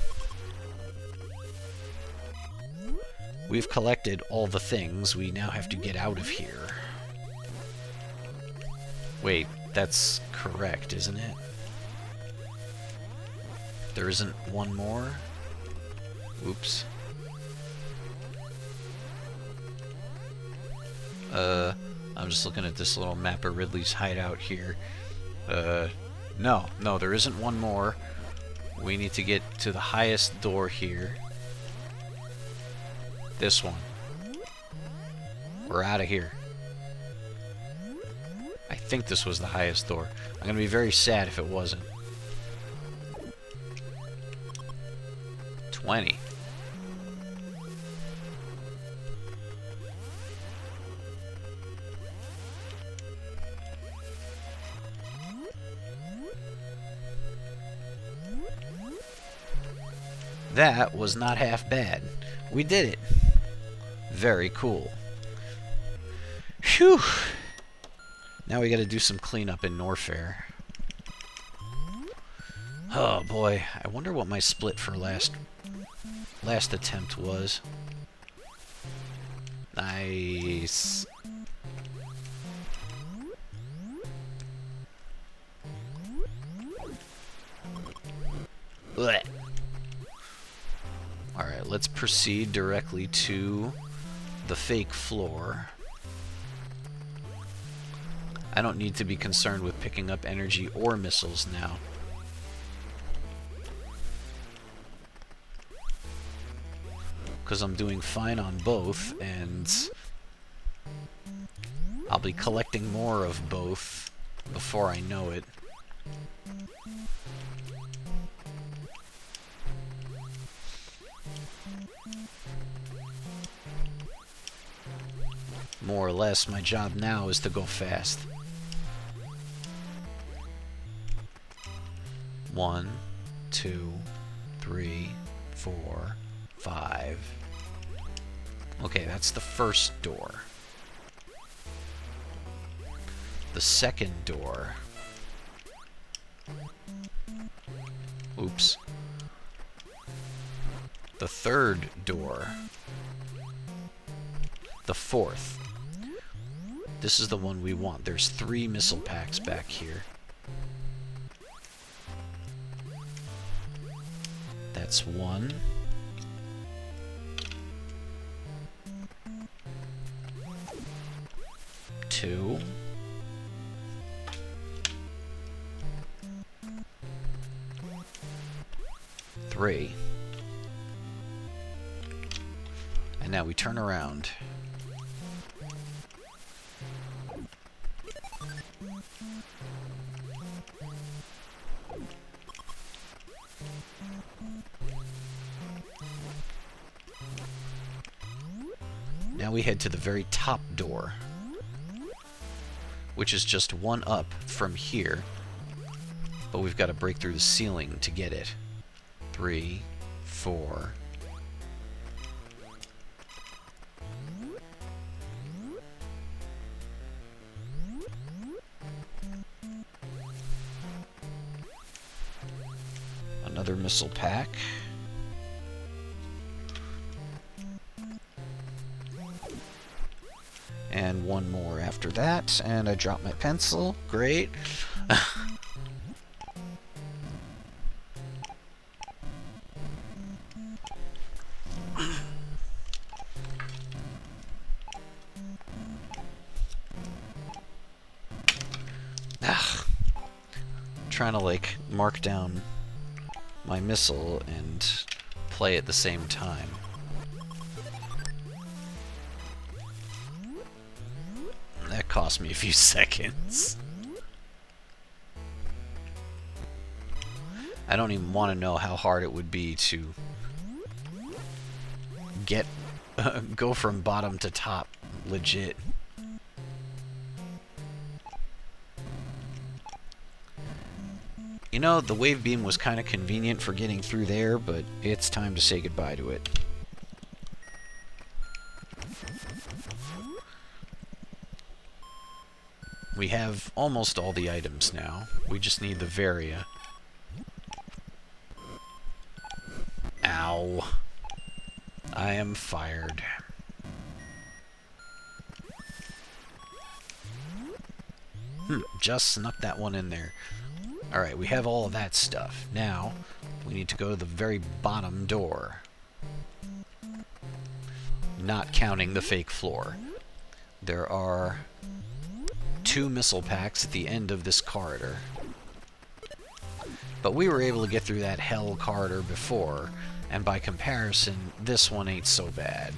We've collected all the things. We now have to get out of here. Wait, that's correct, isn't it? There isn't one more? Oops. I'm just looking at this little map of Ridley's hideout here. No, there isn't one more. We need to get to the highest door here. This one. We're out of here. I think this was the highest door. I'm gonna be very sad if it wasn't. 20. That was not half bad. We did it. Very cool. Phew. Now we gotta do some cleanup in Norfair. Oh boy, I wonder what my split for last attempt was. Nice. Blech. Alright, let's proceed directly to the fake floor. I don't need to be concerned with picking up energy or missiles now. Because I'm doing fine on both, and I'll be collecting more of both before I know it. More or less, my job now is to go fast. 1, 2, 3, 4, 5. Okay, that's the first door. The second door. Oops. The third door. The fourth. This is the one we want. There's 3 missile packs back here. That's 1. 2. 3. And now we turn around. Now we head to the very top door, which is just 1 up from here, but we've got to break through the ceiling to get it. 3, 4. Another missile pack. And 1 more after that, and I dropped my pencil. Great. Trying to like mark down my missile and play at the same time. That cost me a few seconds. I don't even want to know how hard it would be to get go from bottom to top legit. You know, the wave beam was kind of convenient for getting through there, but it's time to say goodbye to it. We have almost all the items now. We just need the Varia. Ow. I am fired. Just snuck that one in there. Alright, we have all of that stuff. Now, we need to go to the very bottom door. Not counting the fake floor. There are 2 missile packs at the end of this corridor. But we were able to get through that hell corridor before, and by comparison, this one ain't so bad.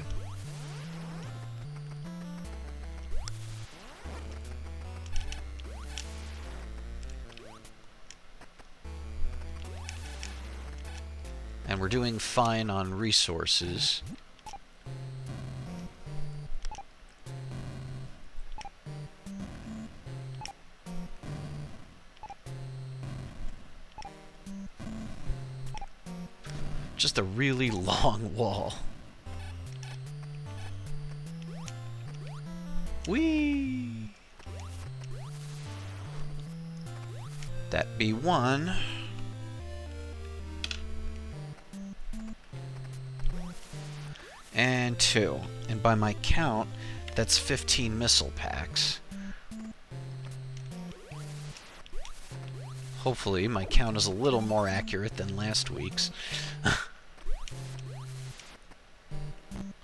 And we're doing fine on resources. Just a really long wall. Whee! That be 1. And 2. And by my count, that's 15 missile packs. Hopefully, my count is a little more accurate than last week's.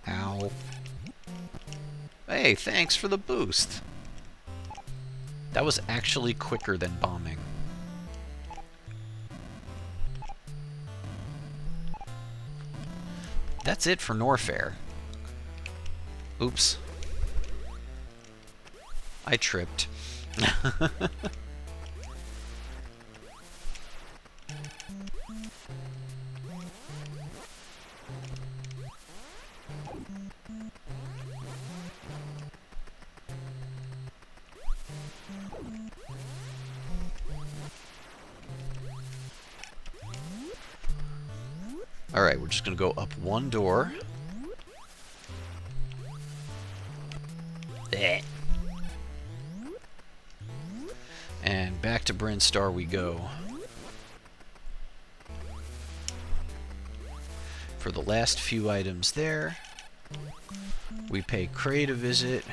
Ow. Hey, thanks for the boost. That was actually quicker than bombing. That's it for Norfair. Oops. I tripped. Alright, we're just going to go up one door. And back to Brinstar we go. For the last few items there, we pay Craig a visit.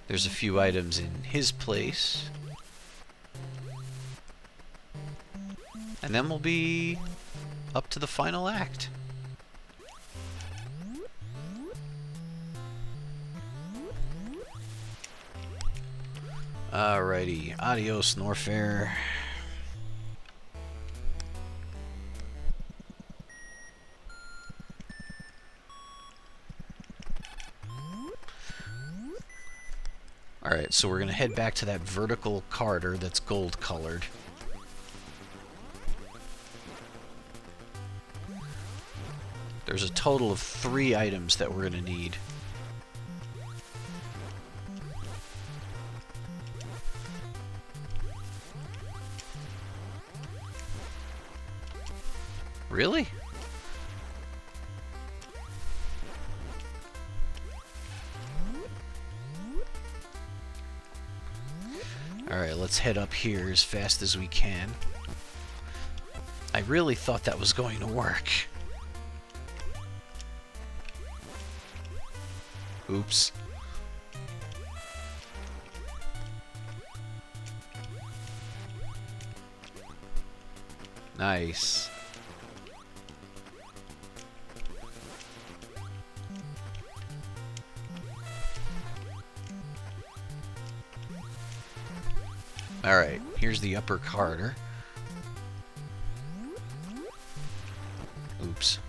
There's a few items in his place. And then we'll be up to the final act. Alrighty, adios Norfair. Alright, so we're going to head back to that vertical corridor that's gold colored. There's a total of 3 items that we're going to need. Really? Alright, let's head up here as fast as we can. I really thought that was going to work. Oops. Nice. Alright, here's the upper corridor. Oops.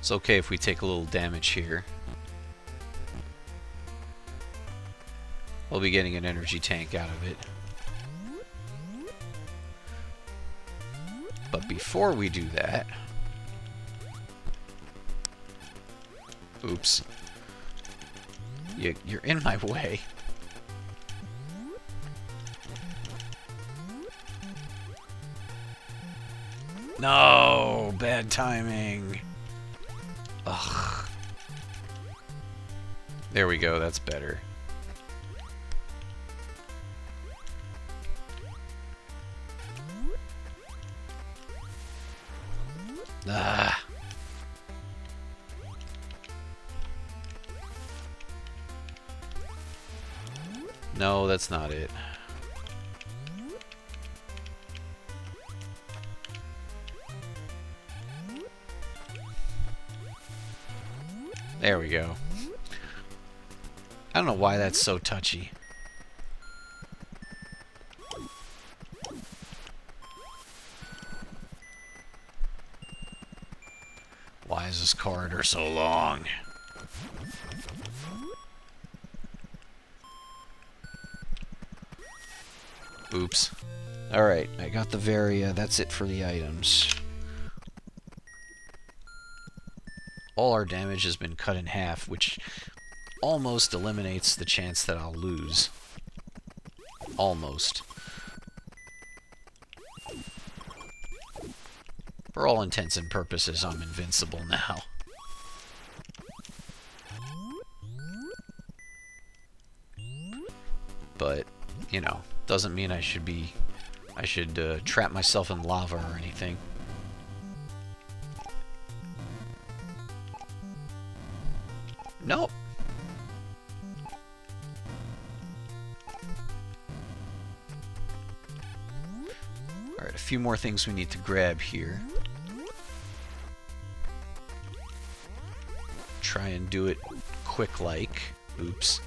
It's okay if we take a little damage here. We'll be getting an energy tank out of it. But before we do that... Oops. You're in my way. No! Bad timing. Ugh. There we go, that's better. Ah. No, that's not it. There we go. I don't know why that's so touchy. Why is this corridor so long? Oops. Alright, I got the Varia. That's it for the items. All our damage has been cut in half, which almost eliminates the chance that I'll lose. Almost. For all intents and purposes, I'm invincible now. But, you know, doesn't mean I should trap myself in lava or anything. Nope. Alright, a few more things we need to grab here. Try and do it quick-like. Oops.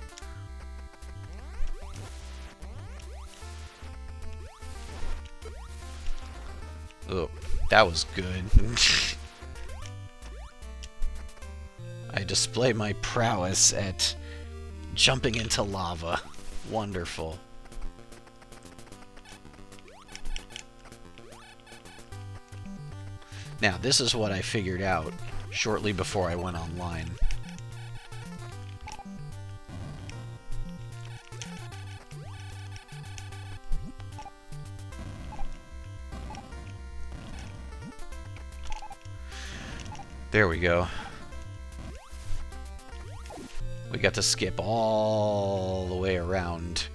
Oh, that was good. I display my prowess at jumping into lava. Wonderful. Now, this is what I figured out shortly before I went online. There we go. We got to skip all the way around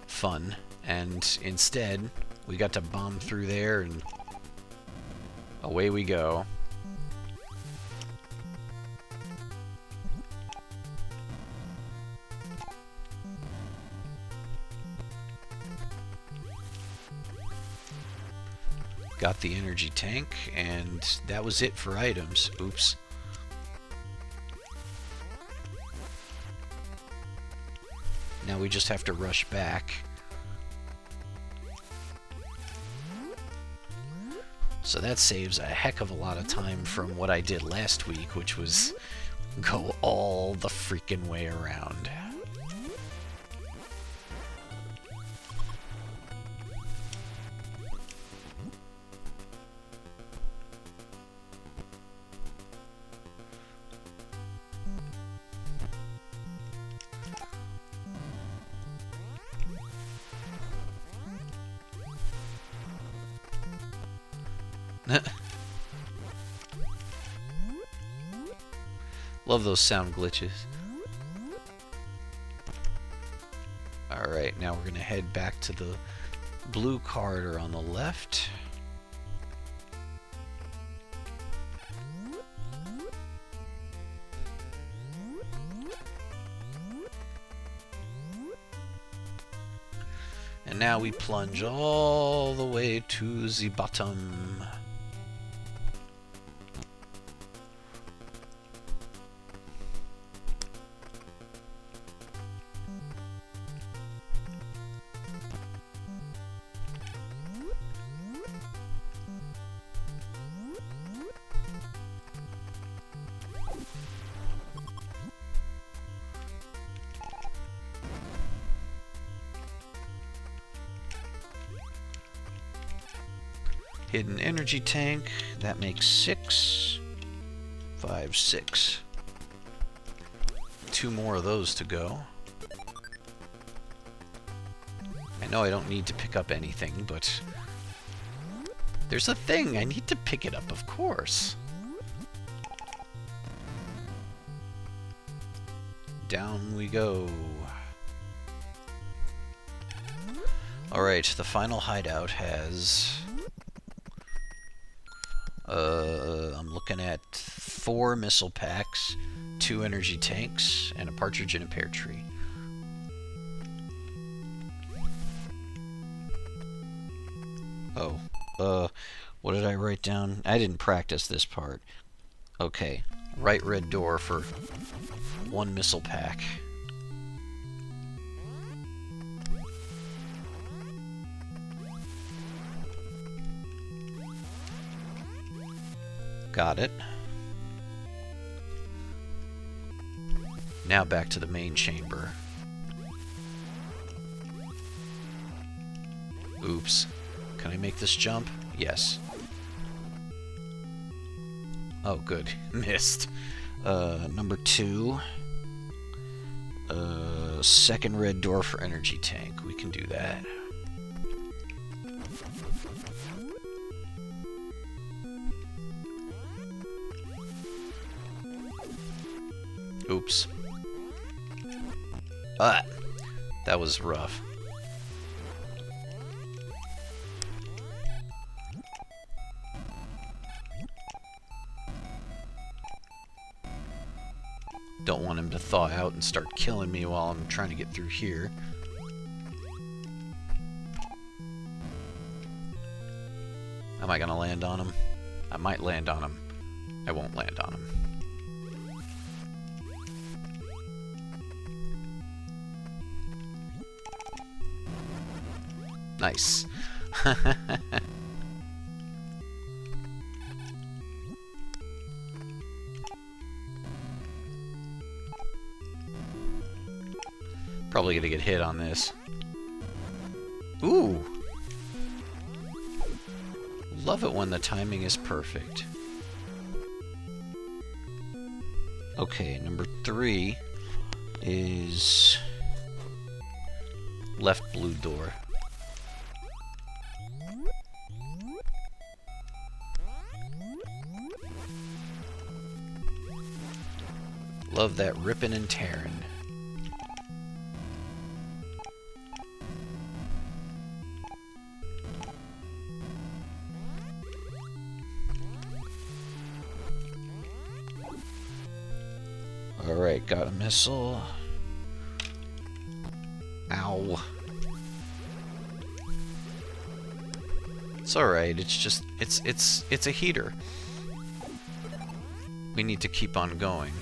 fun, and instead we got to bomb through there and away we go. Got the energy tank, and that was it for items. Oops. Now we just have to rush back. So that saves a heck of a lot of time from what I did last week, which was go all the freaking way around. Love those sound glitches. Alright, now we're going to head back to the blue corridor on the left. And now we plunge all the way to the bottom. Hidden energy tank, that makes 6. 5, 6. 2 more of those to go. I know I don't need to pick up anything, but there's a thing. I need to pick it up, of course. Down we go. Alright, the final hideout has... I'm looking at 4 missile packs, 2 energy tanks, and a partridge in a pear tree. Oh, what did I write down? I didn't practice this part. Okay, right red door for 1 missile pack. Got it. Now back to the main chamber. Oops. Can I make this jump? Yes. Oh, good. Missed. Number 2. Second red door for energy tank. We can do that. Oops. Ah! That was rough. Don't want him to thaw out and start killing me while I'm trying to get through here. Am I gonna land on him? I might land on him. I won't land on him. Nice. Probably gonna get hit on this. Ooh! Love it when the timing is perfect. Okay, number 3 is left blue door. Love that ripping and tearing. Alright, got a missile. Ow. It's alright, it's just, it's a heater. We need to keep on going.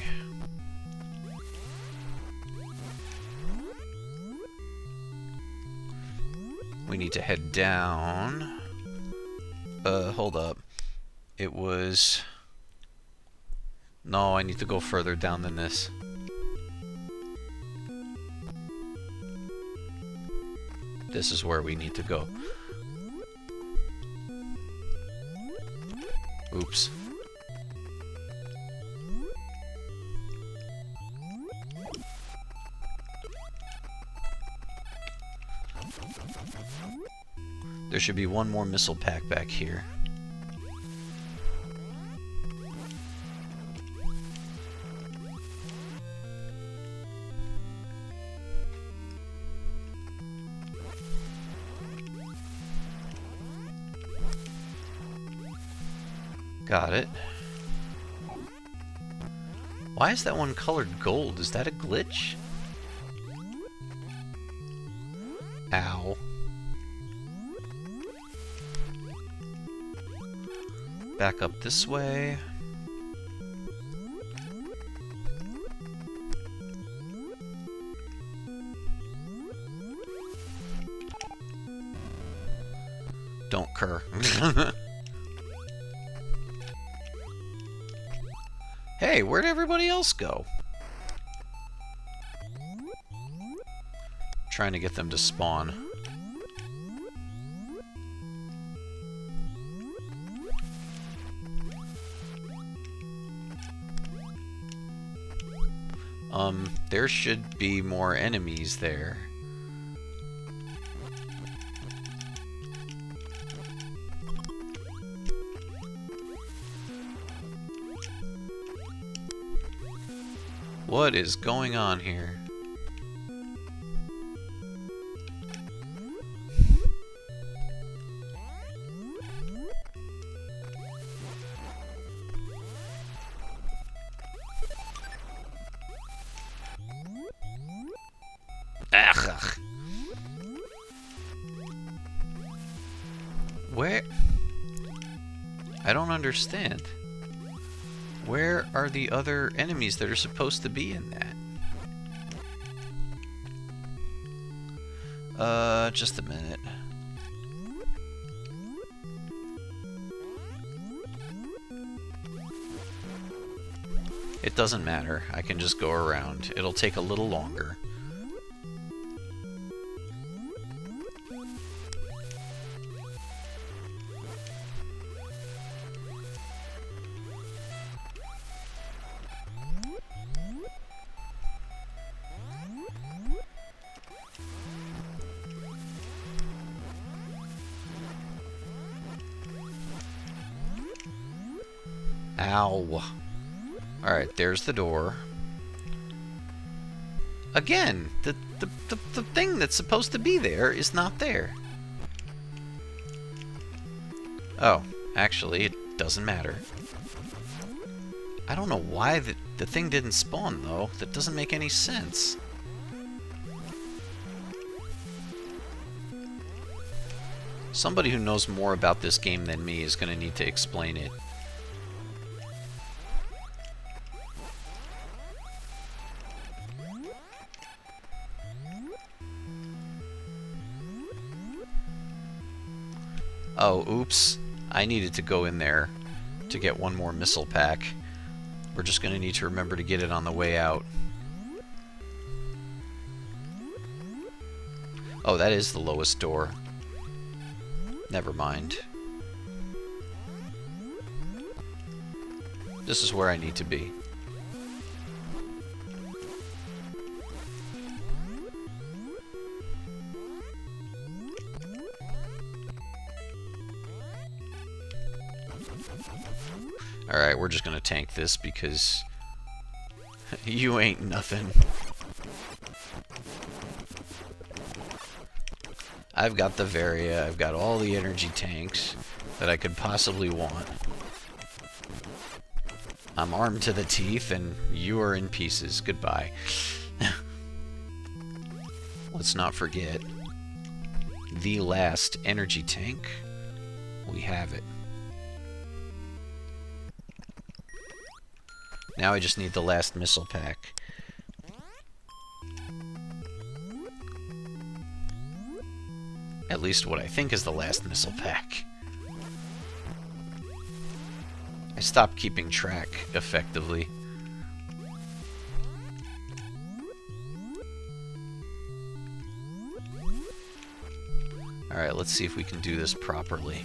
We need to head down. Hold up. It was... No, I need to go further down than this. This is where we need to go. Oops. There should be one more missile pack back here. Got it. Why is that one colored gold? Is that a glitch? Ow. Back up this way. Don't cur. Hey, where'd everybody else go? Trying to get them to spawn. There should be more enemies there. What is going on here? Ugh. Where? I don't understand. Where are the other enemies that are supposed to be in that? Just a minute. It doesn't matter. I can just go around. It'll take a little longer. Ow. Alright, there's the door. Again, the thing that's supposed to be there is not there. Oh, actually, it doesn't matter. I don't know why the thing didn't spawn, though. That doesn't make any sense. Somebody who knows more about this game than me is going to need to explain it. Oh, oops. I needed to go in there to get one more missile pack. We're just going to need to remember to get it on the way out. Oh, that is the lowest door. Never mind. This is where I need to be. Alright, we're just gonna tank this because you ain't nothing. I've got the Varia, I've got all the energy tanks that I could possibly want. I'm armed to the teeth, and you are in pieces. Goodbye. Let's not forget the last energy tank. We have it. Now I just need the last missile pack. At least what I think is the last missile pack. I stopped keeping track effectively. Alright, let's see if we can do this properly.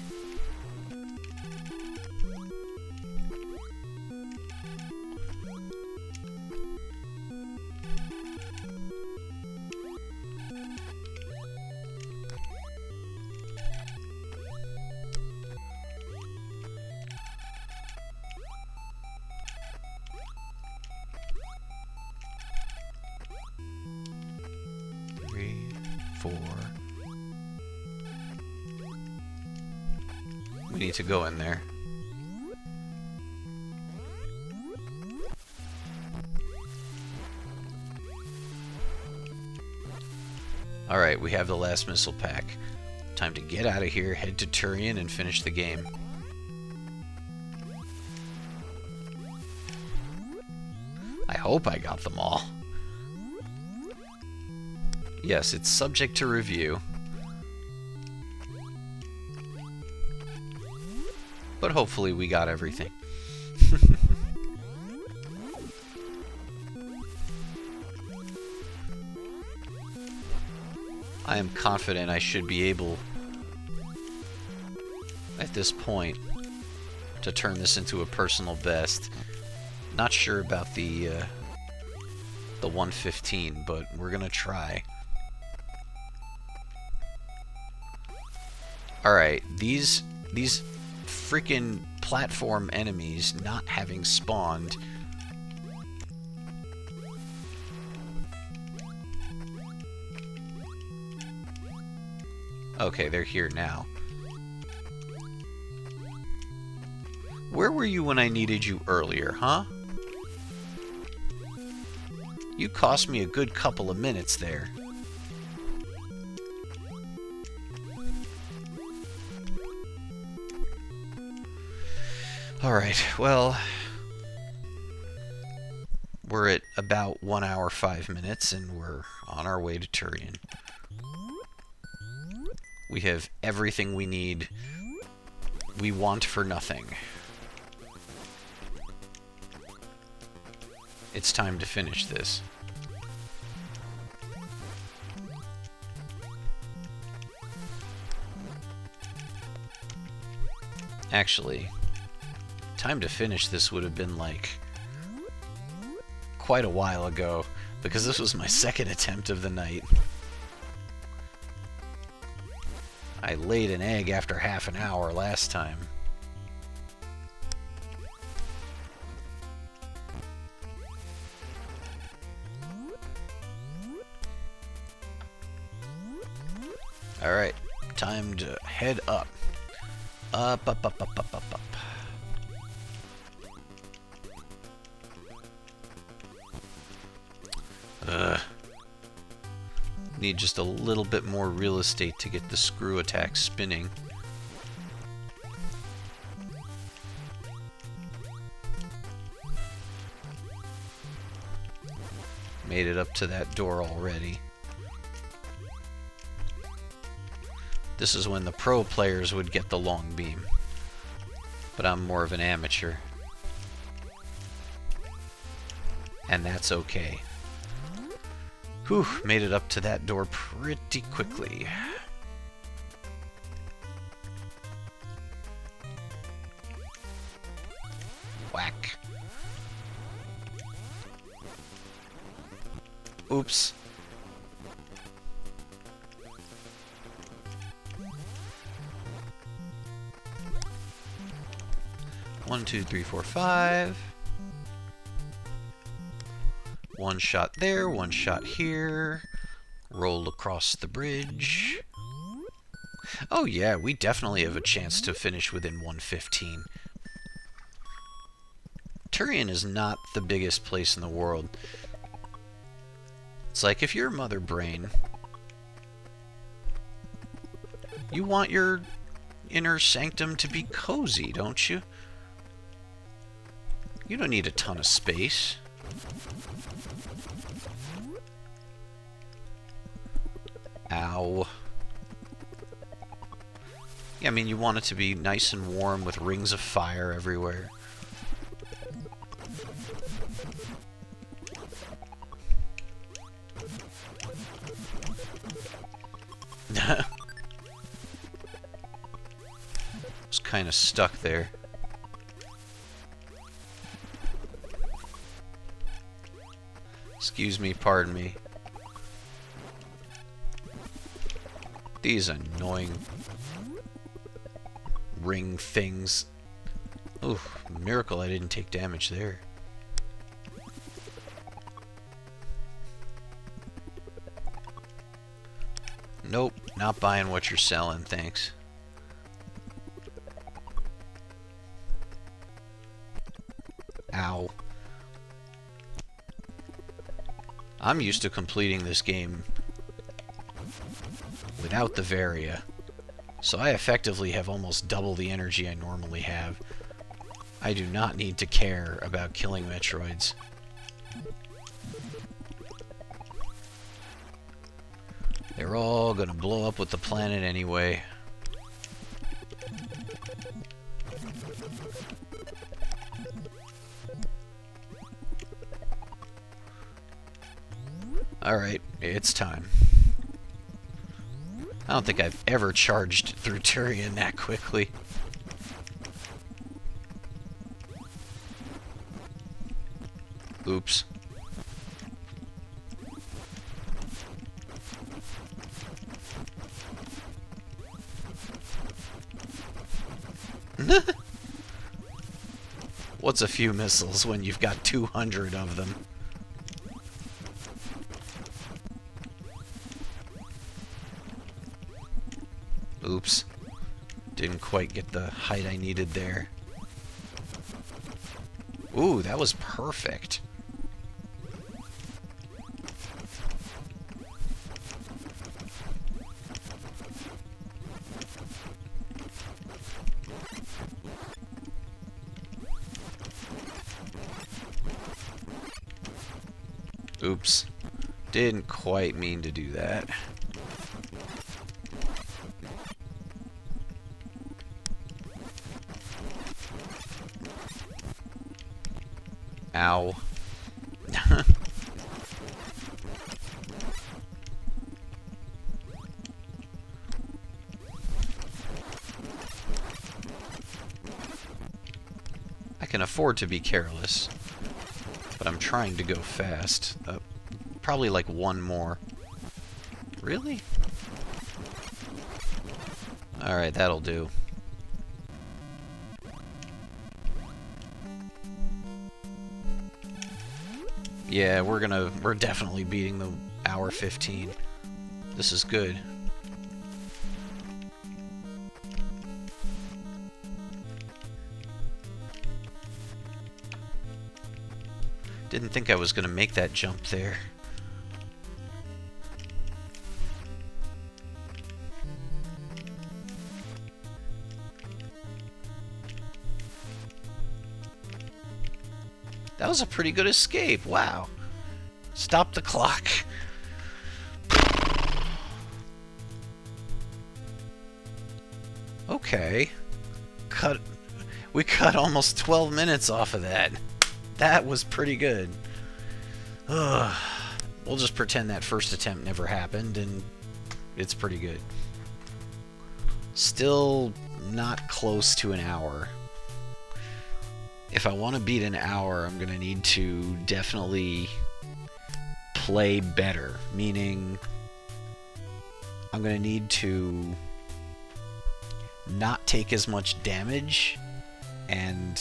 We need to go in there. Alright, we have the last missile pack. Time to get out of here, head to Turian, and finish the game. I hope I got them all. Yes, it's subject to review. But hopefully we got everything. I am confident I should be able, at this point, to turn this into a personal best. Not sure about the 115, but we're gonna try. Alright, these freaking platform enemies not having spawned. Okay, they're here now. Where were you when I needed you earlier, huh? You cost me a good couple of minutes there. Alright, well, we're at about 1 hour 5 minutes, and we're on our way to Turian. We have everything we need. We want for nothing. It's time to finish this. Actually, time to finish this would have been like quite a while ago, because this was my second attempt of the night. I laid an egg after half an hour last time. Alright, time to head up. Up, up, up, up, up, up, up. Need just a little bit more real estate to get the screw attack spinning. Made it up to that door already. This is when the pro players would get the long beam. But I'm more of an amateur. And that's okay. Whew, made it up to that door pretty quickly. Whack. Oops. One, two, three, four, five. One shot there, one shot here. Roll across the bridge. Oh yeah, we definitely have a chance to finish within 115. Turian is not the biggest place in the world. It's like, if you're Mother Brain, you want your inner sanctum to be cozy, don't you? You don't need a ton of space. Ow. Yeah, I mean, you want it to be nice and warm with rings of fire everywhere. Was kind of stuck there. Excuse me, pardon me. These annoying ring things. Ooh, miracle I didn't take damage there. Nope, not buying what you're selling, thanks. Ow. I'm used to completing this game without the Varia, so I effectively have almost double the energy I normally have. I do not need to care about killing Metroids. They're all gonna blow up with the planet anyway. Alright, it's time. I don't think I've ever charged through Turian that quickly. Oops. What's a few missiles when you've got 200 of them? Oops. Didn't quite get the height I needed there. Ooh, that was perfect. Oops. Didn't quite mean to do that. Ow. I can afford to be careless, but I'm trying to go fast. Probably like one more. Really? Alright, that'll do. Yeah, we're definitely beating the hour 15. This is good. Didn't think I was gonna make that jump there. That was a pretty good escape. Wow. Stop the clock. Okay. We cut almost 12 minutes off of that. That was pretty good. Ugh. We'll just pretend that first attempt never happened, and it's pretty good. Still not close to an hour. If I want to beat an hour, I'm going to need to definitely play better, meaning I'm going to need to not take as much damage and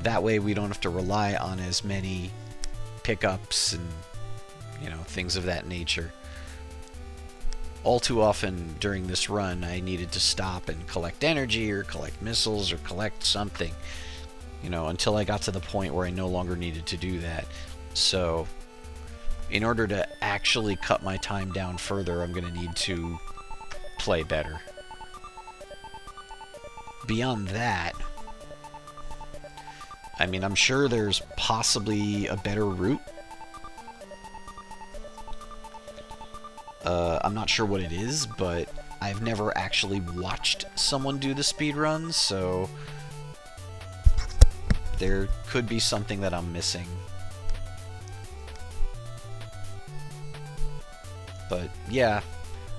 that way we don't have to rely on as many pickups and things of that nature. All too often during this run I needed to stop and collect energy or collect missiles or collect something, until I got to the point where I no longer needed to do that. So in order to actually cut my time down further, I'm going to need to play better. Beyond that, I mean, I'm sure there's possibly a better route. I'm not sure what it is, but I've never actually watched someone do the speedrun, so there could be something that I'm missing. But yeah,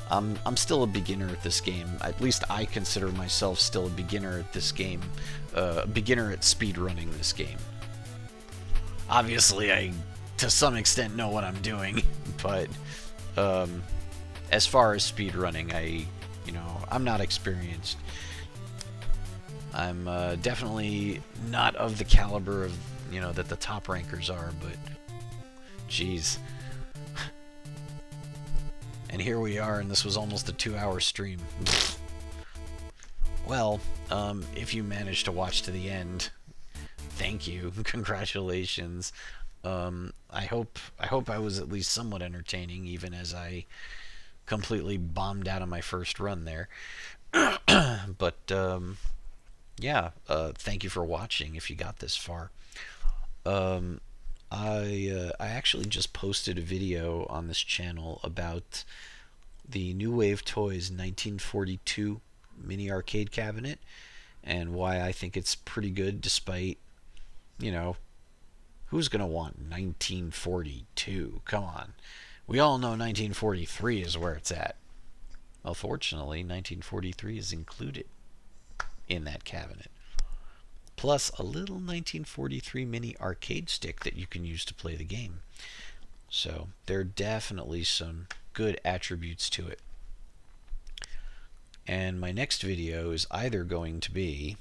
I'm still a beginner at this game. At least I consider myself still a beginner at this game. A beginner at speedrunning this game. Obviously, I, to some extent, know what I'm doing, but as far as speedrunning, I'm not experienced. I'm definitely not of the caliber of, that the top rankers are, but jeez. And here we are, and this was almost a 2-hour stream. Well, if you managed to watch to the end, thank you. Congratulations. I hope I was at least somewhat entertaining, even as I completely bombed out of my first run there. But yeah, thank you for watching if you got this far. I actually just posted a video on this channel about the New Wave Toys 1942 mini arcade cabinet and why I think it's pretty good, despite, who's gonna want 1942? Come on. We all know 1943 is where it's at. Well, fortunately, 1943 is included in that cabinet. Plus a little 1943 mini arcade stick that you can use to play the game. So there are definitely some good attributes to it. And my next video is either going to be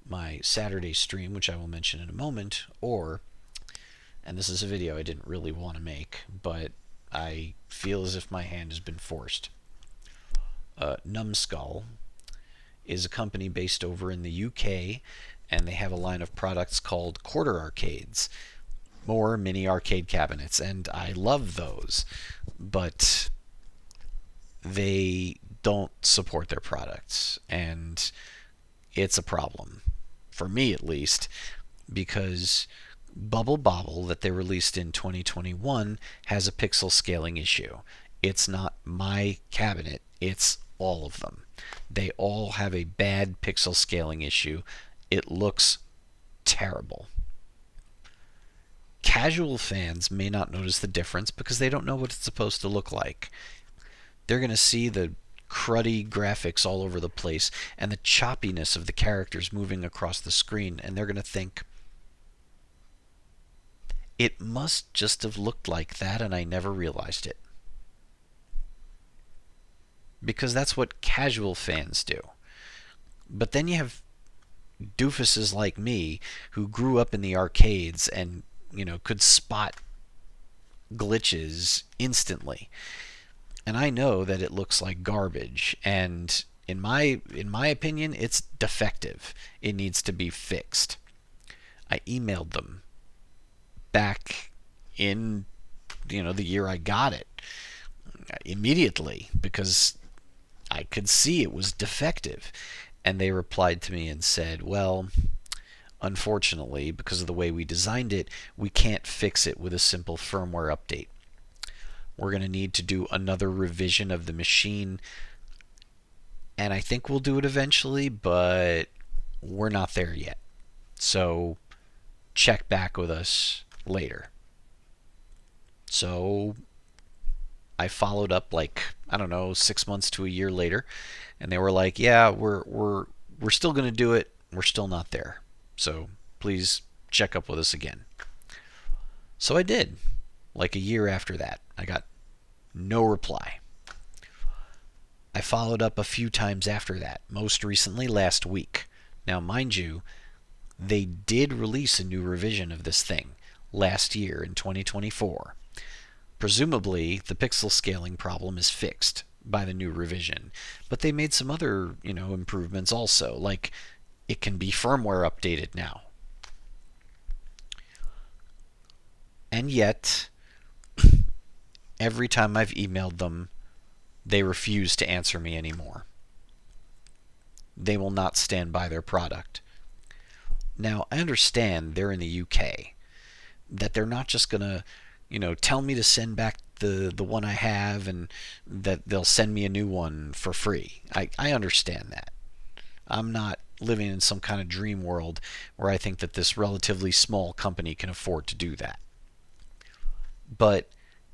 my Saturday stream, which I will mention in a moment, or, and this is a video I didn't really want to make, but I feel as if my hand has been forced. Numbskull is a company based over in the UK, and they have a line of products called quarter arcades, more mini arcade cabinets, and I love those, but they don't support their products, and it's a problem, for me at least, because Bubble Bobble that they released in 2021 has a pixel scaling issue. It's not my cabinet, it's all of them. They all have a bad pixel scaling issue. It looks terrible. Casual fans may not notice the difference because they don't know what it's supposed to look like. They're going to see the cruddy graphics all over the place and the choppiness of the characters moving across the screen, and they're going to think, it must just have looked like that and I never realized it. Because that's what casual fans do. But then you have doofuses like me who grew up in the arcades and, could spot glitches instantly. And I know that it looks like garbage, and in my opinion, it's defective. It needs to be fixed. I emailed them back in, the year I got it, immediately, because I could see it was defective. And they replied to me and said, well, unfortunately, because of the way we designed it, we can't fix it with a simple firmware update. We're going to need to do another revision of the machine, and I think we'll do it eventually, but we're not there yet. So check back with us later. So I followed up, like, I don't know, 6 months to a year later, and they were like, yeah, we're still going to do it. We're still not there. So please check up with us again. So I did. Like a year after that, I got no reply. I followed up a few times after that, most recently last week. Now, mind you, they did release a new revision of this thing last year in 2024. Presumably, the pixel scaling problem is fixed by the new revision, but they made some other, improvements also, like it can be firmware updated now. And yet, every time I've emailed them, they refuse to answer me anymore. They will not stand by their product. Now, I understand they're in the UK, that they're not just going to, tell me to send back the one I have and that they'll send me a new one for free. I understand that. I'm not living in some kind of dream world where I think that this relatively small company can afford to do that. But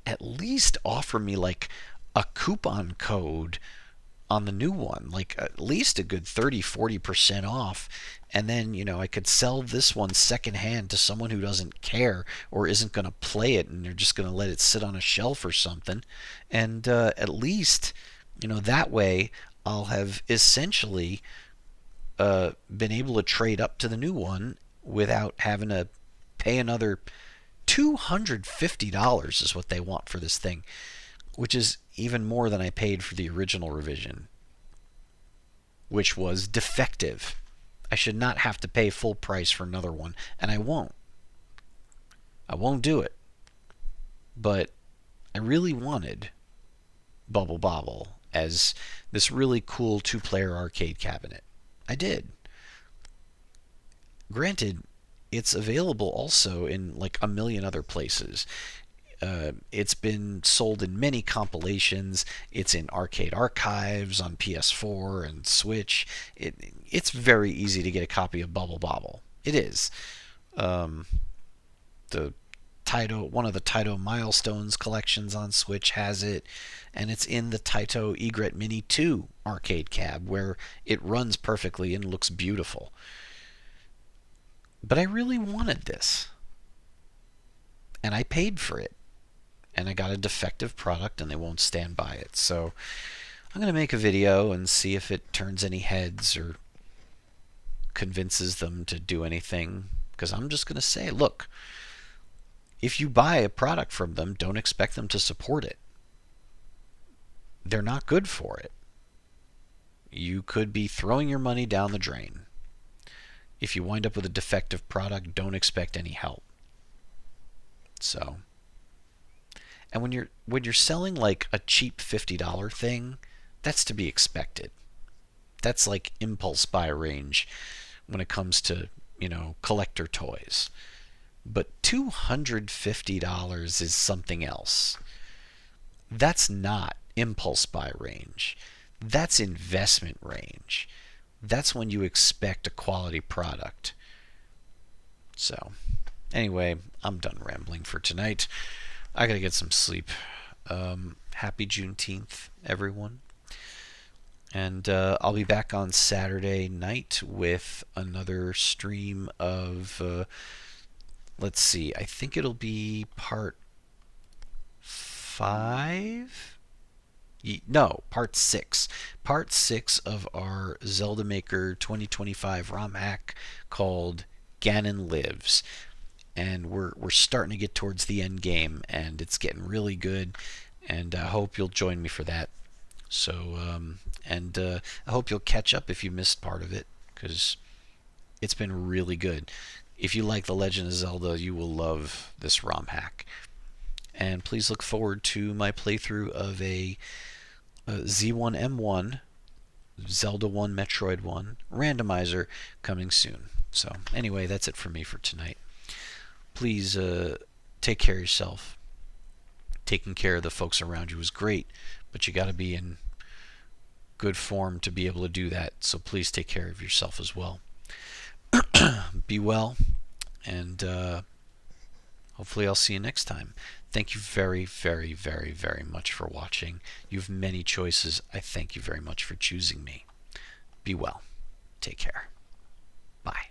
at least offer me like a coupon code on the new one, like at least a good 30-40% off, and then I could sell this one secondhand to someone who doesn't care or isn't going to play it and they're just going to let it sit on a shelf or something. And at least that way I'll have essentially been able to trade up to the new one without having to pay another $250 is what they want for this thing, which is even more than I paid for the original revision, which was defective. I should not have to pay full price for another one, and I won't. I won't do it. But I really wanted Bubble Bobble as this really cool 2-player arcade cabinet. I did. Granted, it's available also in like a million other places. It's been sold in many compilations. It's in arcade archives on PS4 and Switch. It's very easy to get a copy of Bubble Bobble. It is. The one of the Taito Milestones collections on Switch has it, and it's in the Taito Egret Mini 2 arcade cab where it runs perfectly and looks beautiful. But I really wanted this, and I paid for it, and I got a defective product and they won't stand by it. So I'm going to make a video and see if it turns any heads or convinces them to do anything, because I'm just going to say, look, if you buy a product from them, don't expect them to support it. They're not good for it. You could be throwing your money down the drain. If you wind up with a defective product, don't expect any help. So, and when you're selling like a cheap $50 thing, that's to be expected. That's like impulse buy range when it comes to, collector toys. But $250 is something else. That's not impulse buy range. That's investment range. That's when you expect a quality product. So, anyway, I'm done rambling for tonight. I gotta get some sleep. Happy Juneteenth, everyone. And I'll be back on Saturday night with another stream of, let's see, I think it'll be part 5? No, part 6. Part 6 of our Zelda Maker 2025 ROMhack called Ganon Lives. And we're starting to get towards the end game, and it's getting really good, and I hope you'll join me for that. So, I hope you'll catch up if you missed part of it, because it's been really good. If you like The Legend of Zelda, you will love this ROMhack. And please look forward to my playthrough of a Z1M1, Zelda 1, Metroid 1 randomizer coming soon. So anyway, that's it for me for tonight. Please take care of yourself. Taking care of the folks around you is great, but you got to be in good form to be able to do that. So please take care of yourself as well. Be well, and hopefully I'll see you next time. Thank you very, very, very, very much for watching. You have many choices. I thank you very much for choosing me. Be well. Take care. Bye.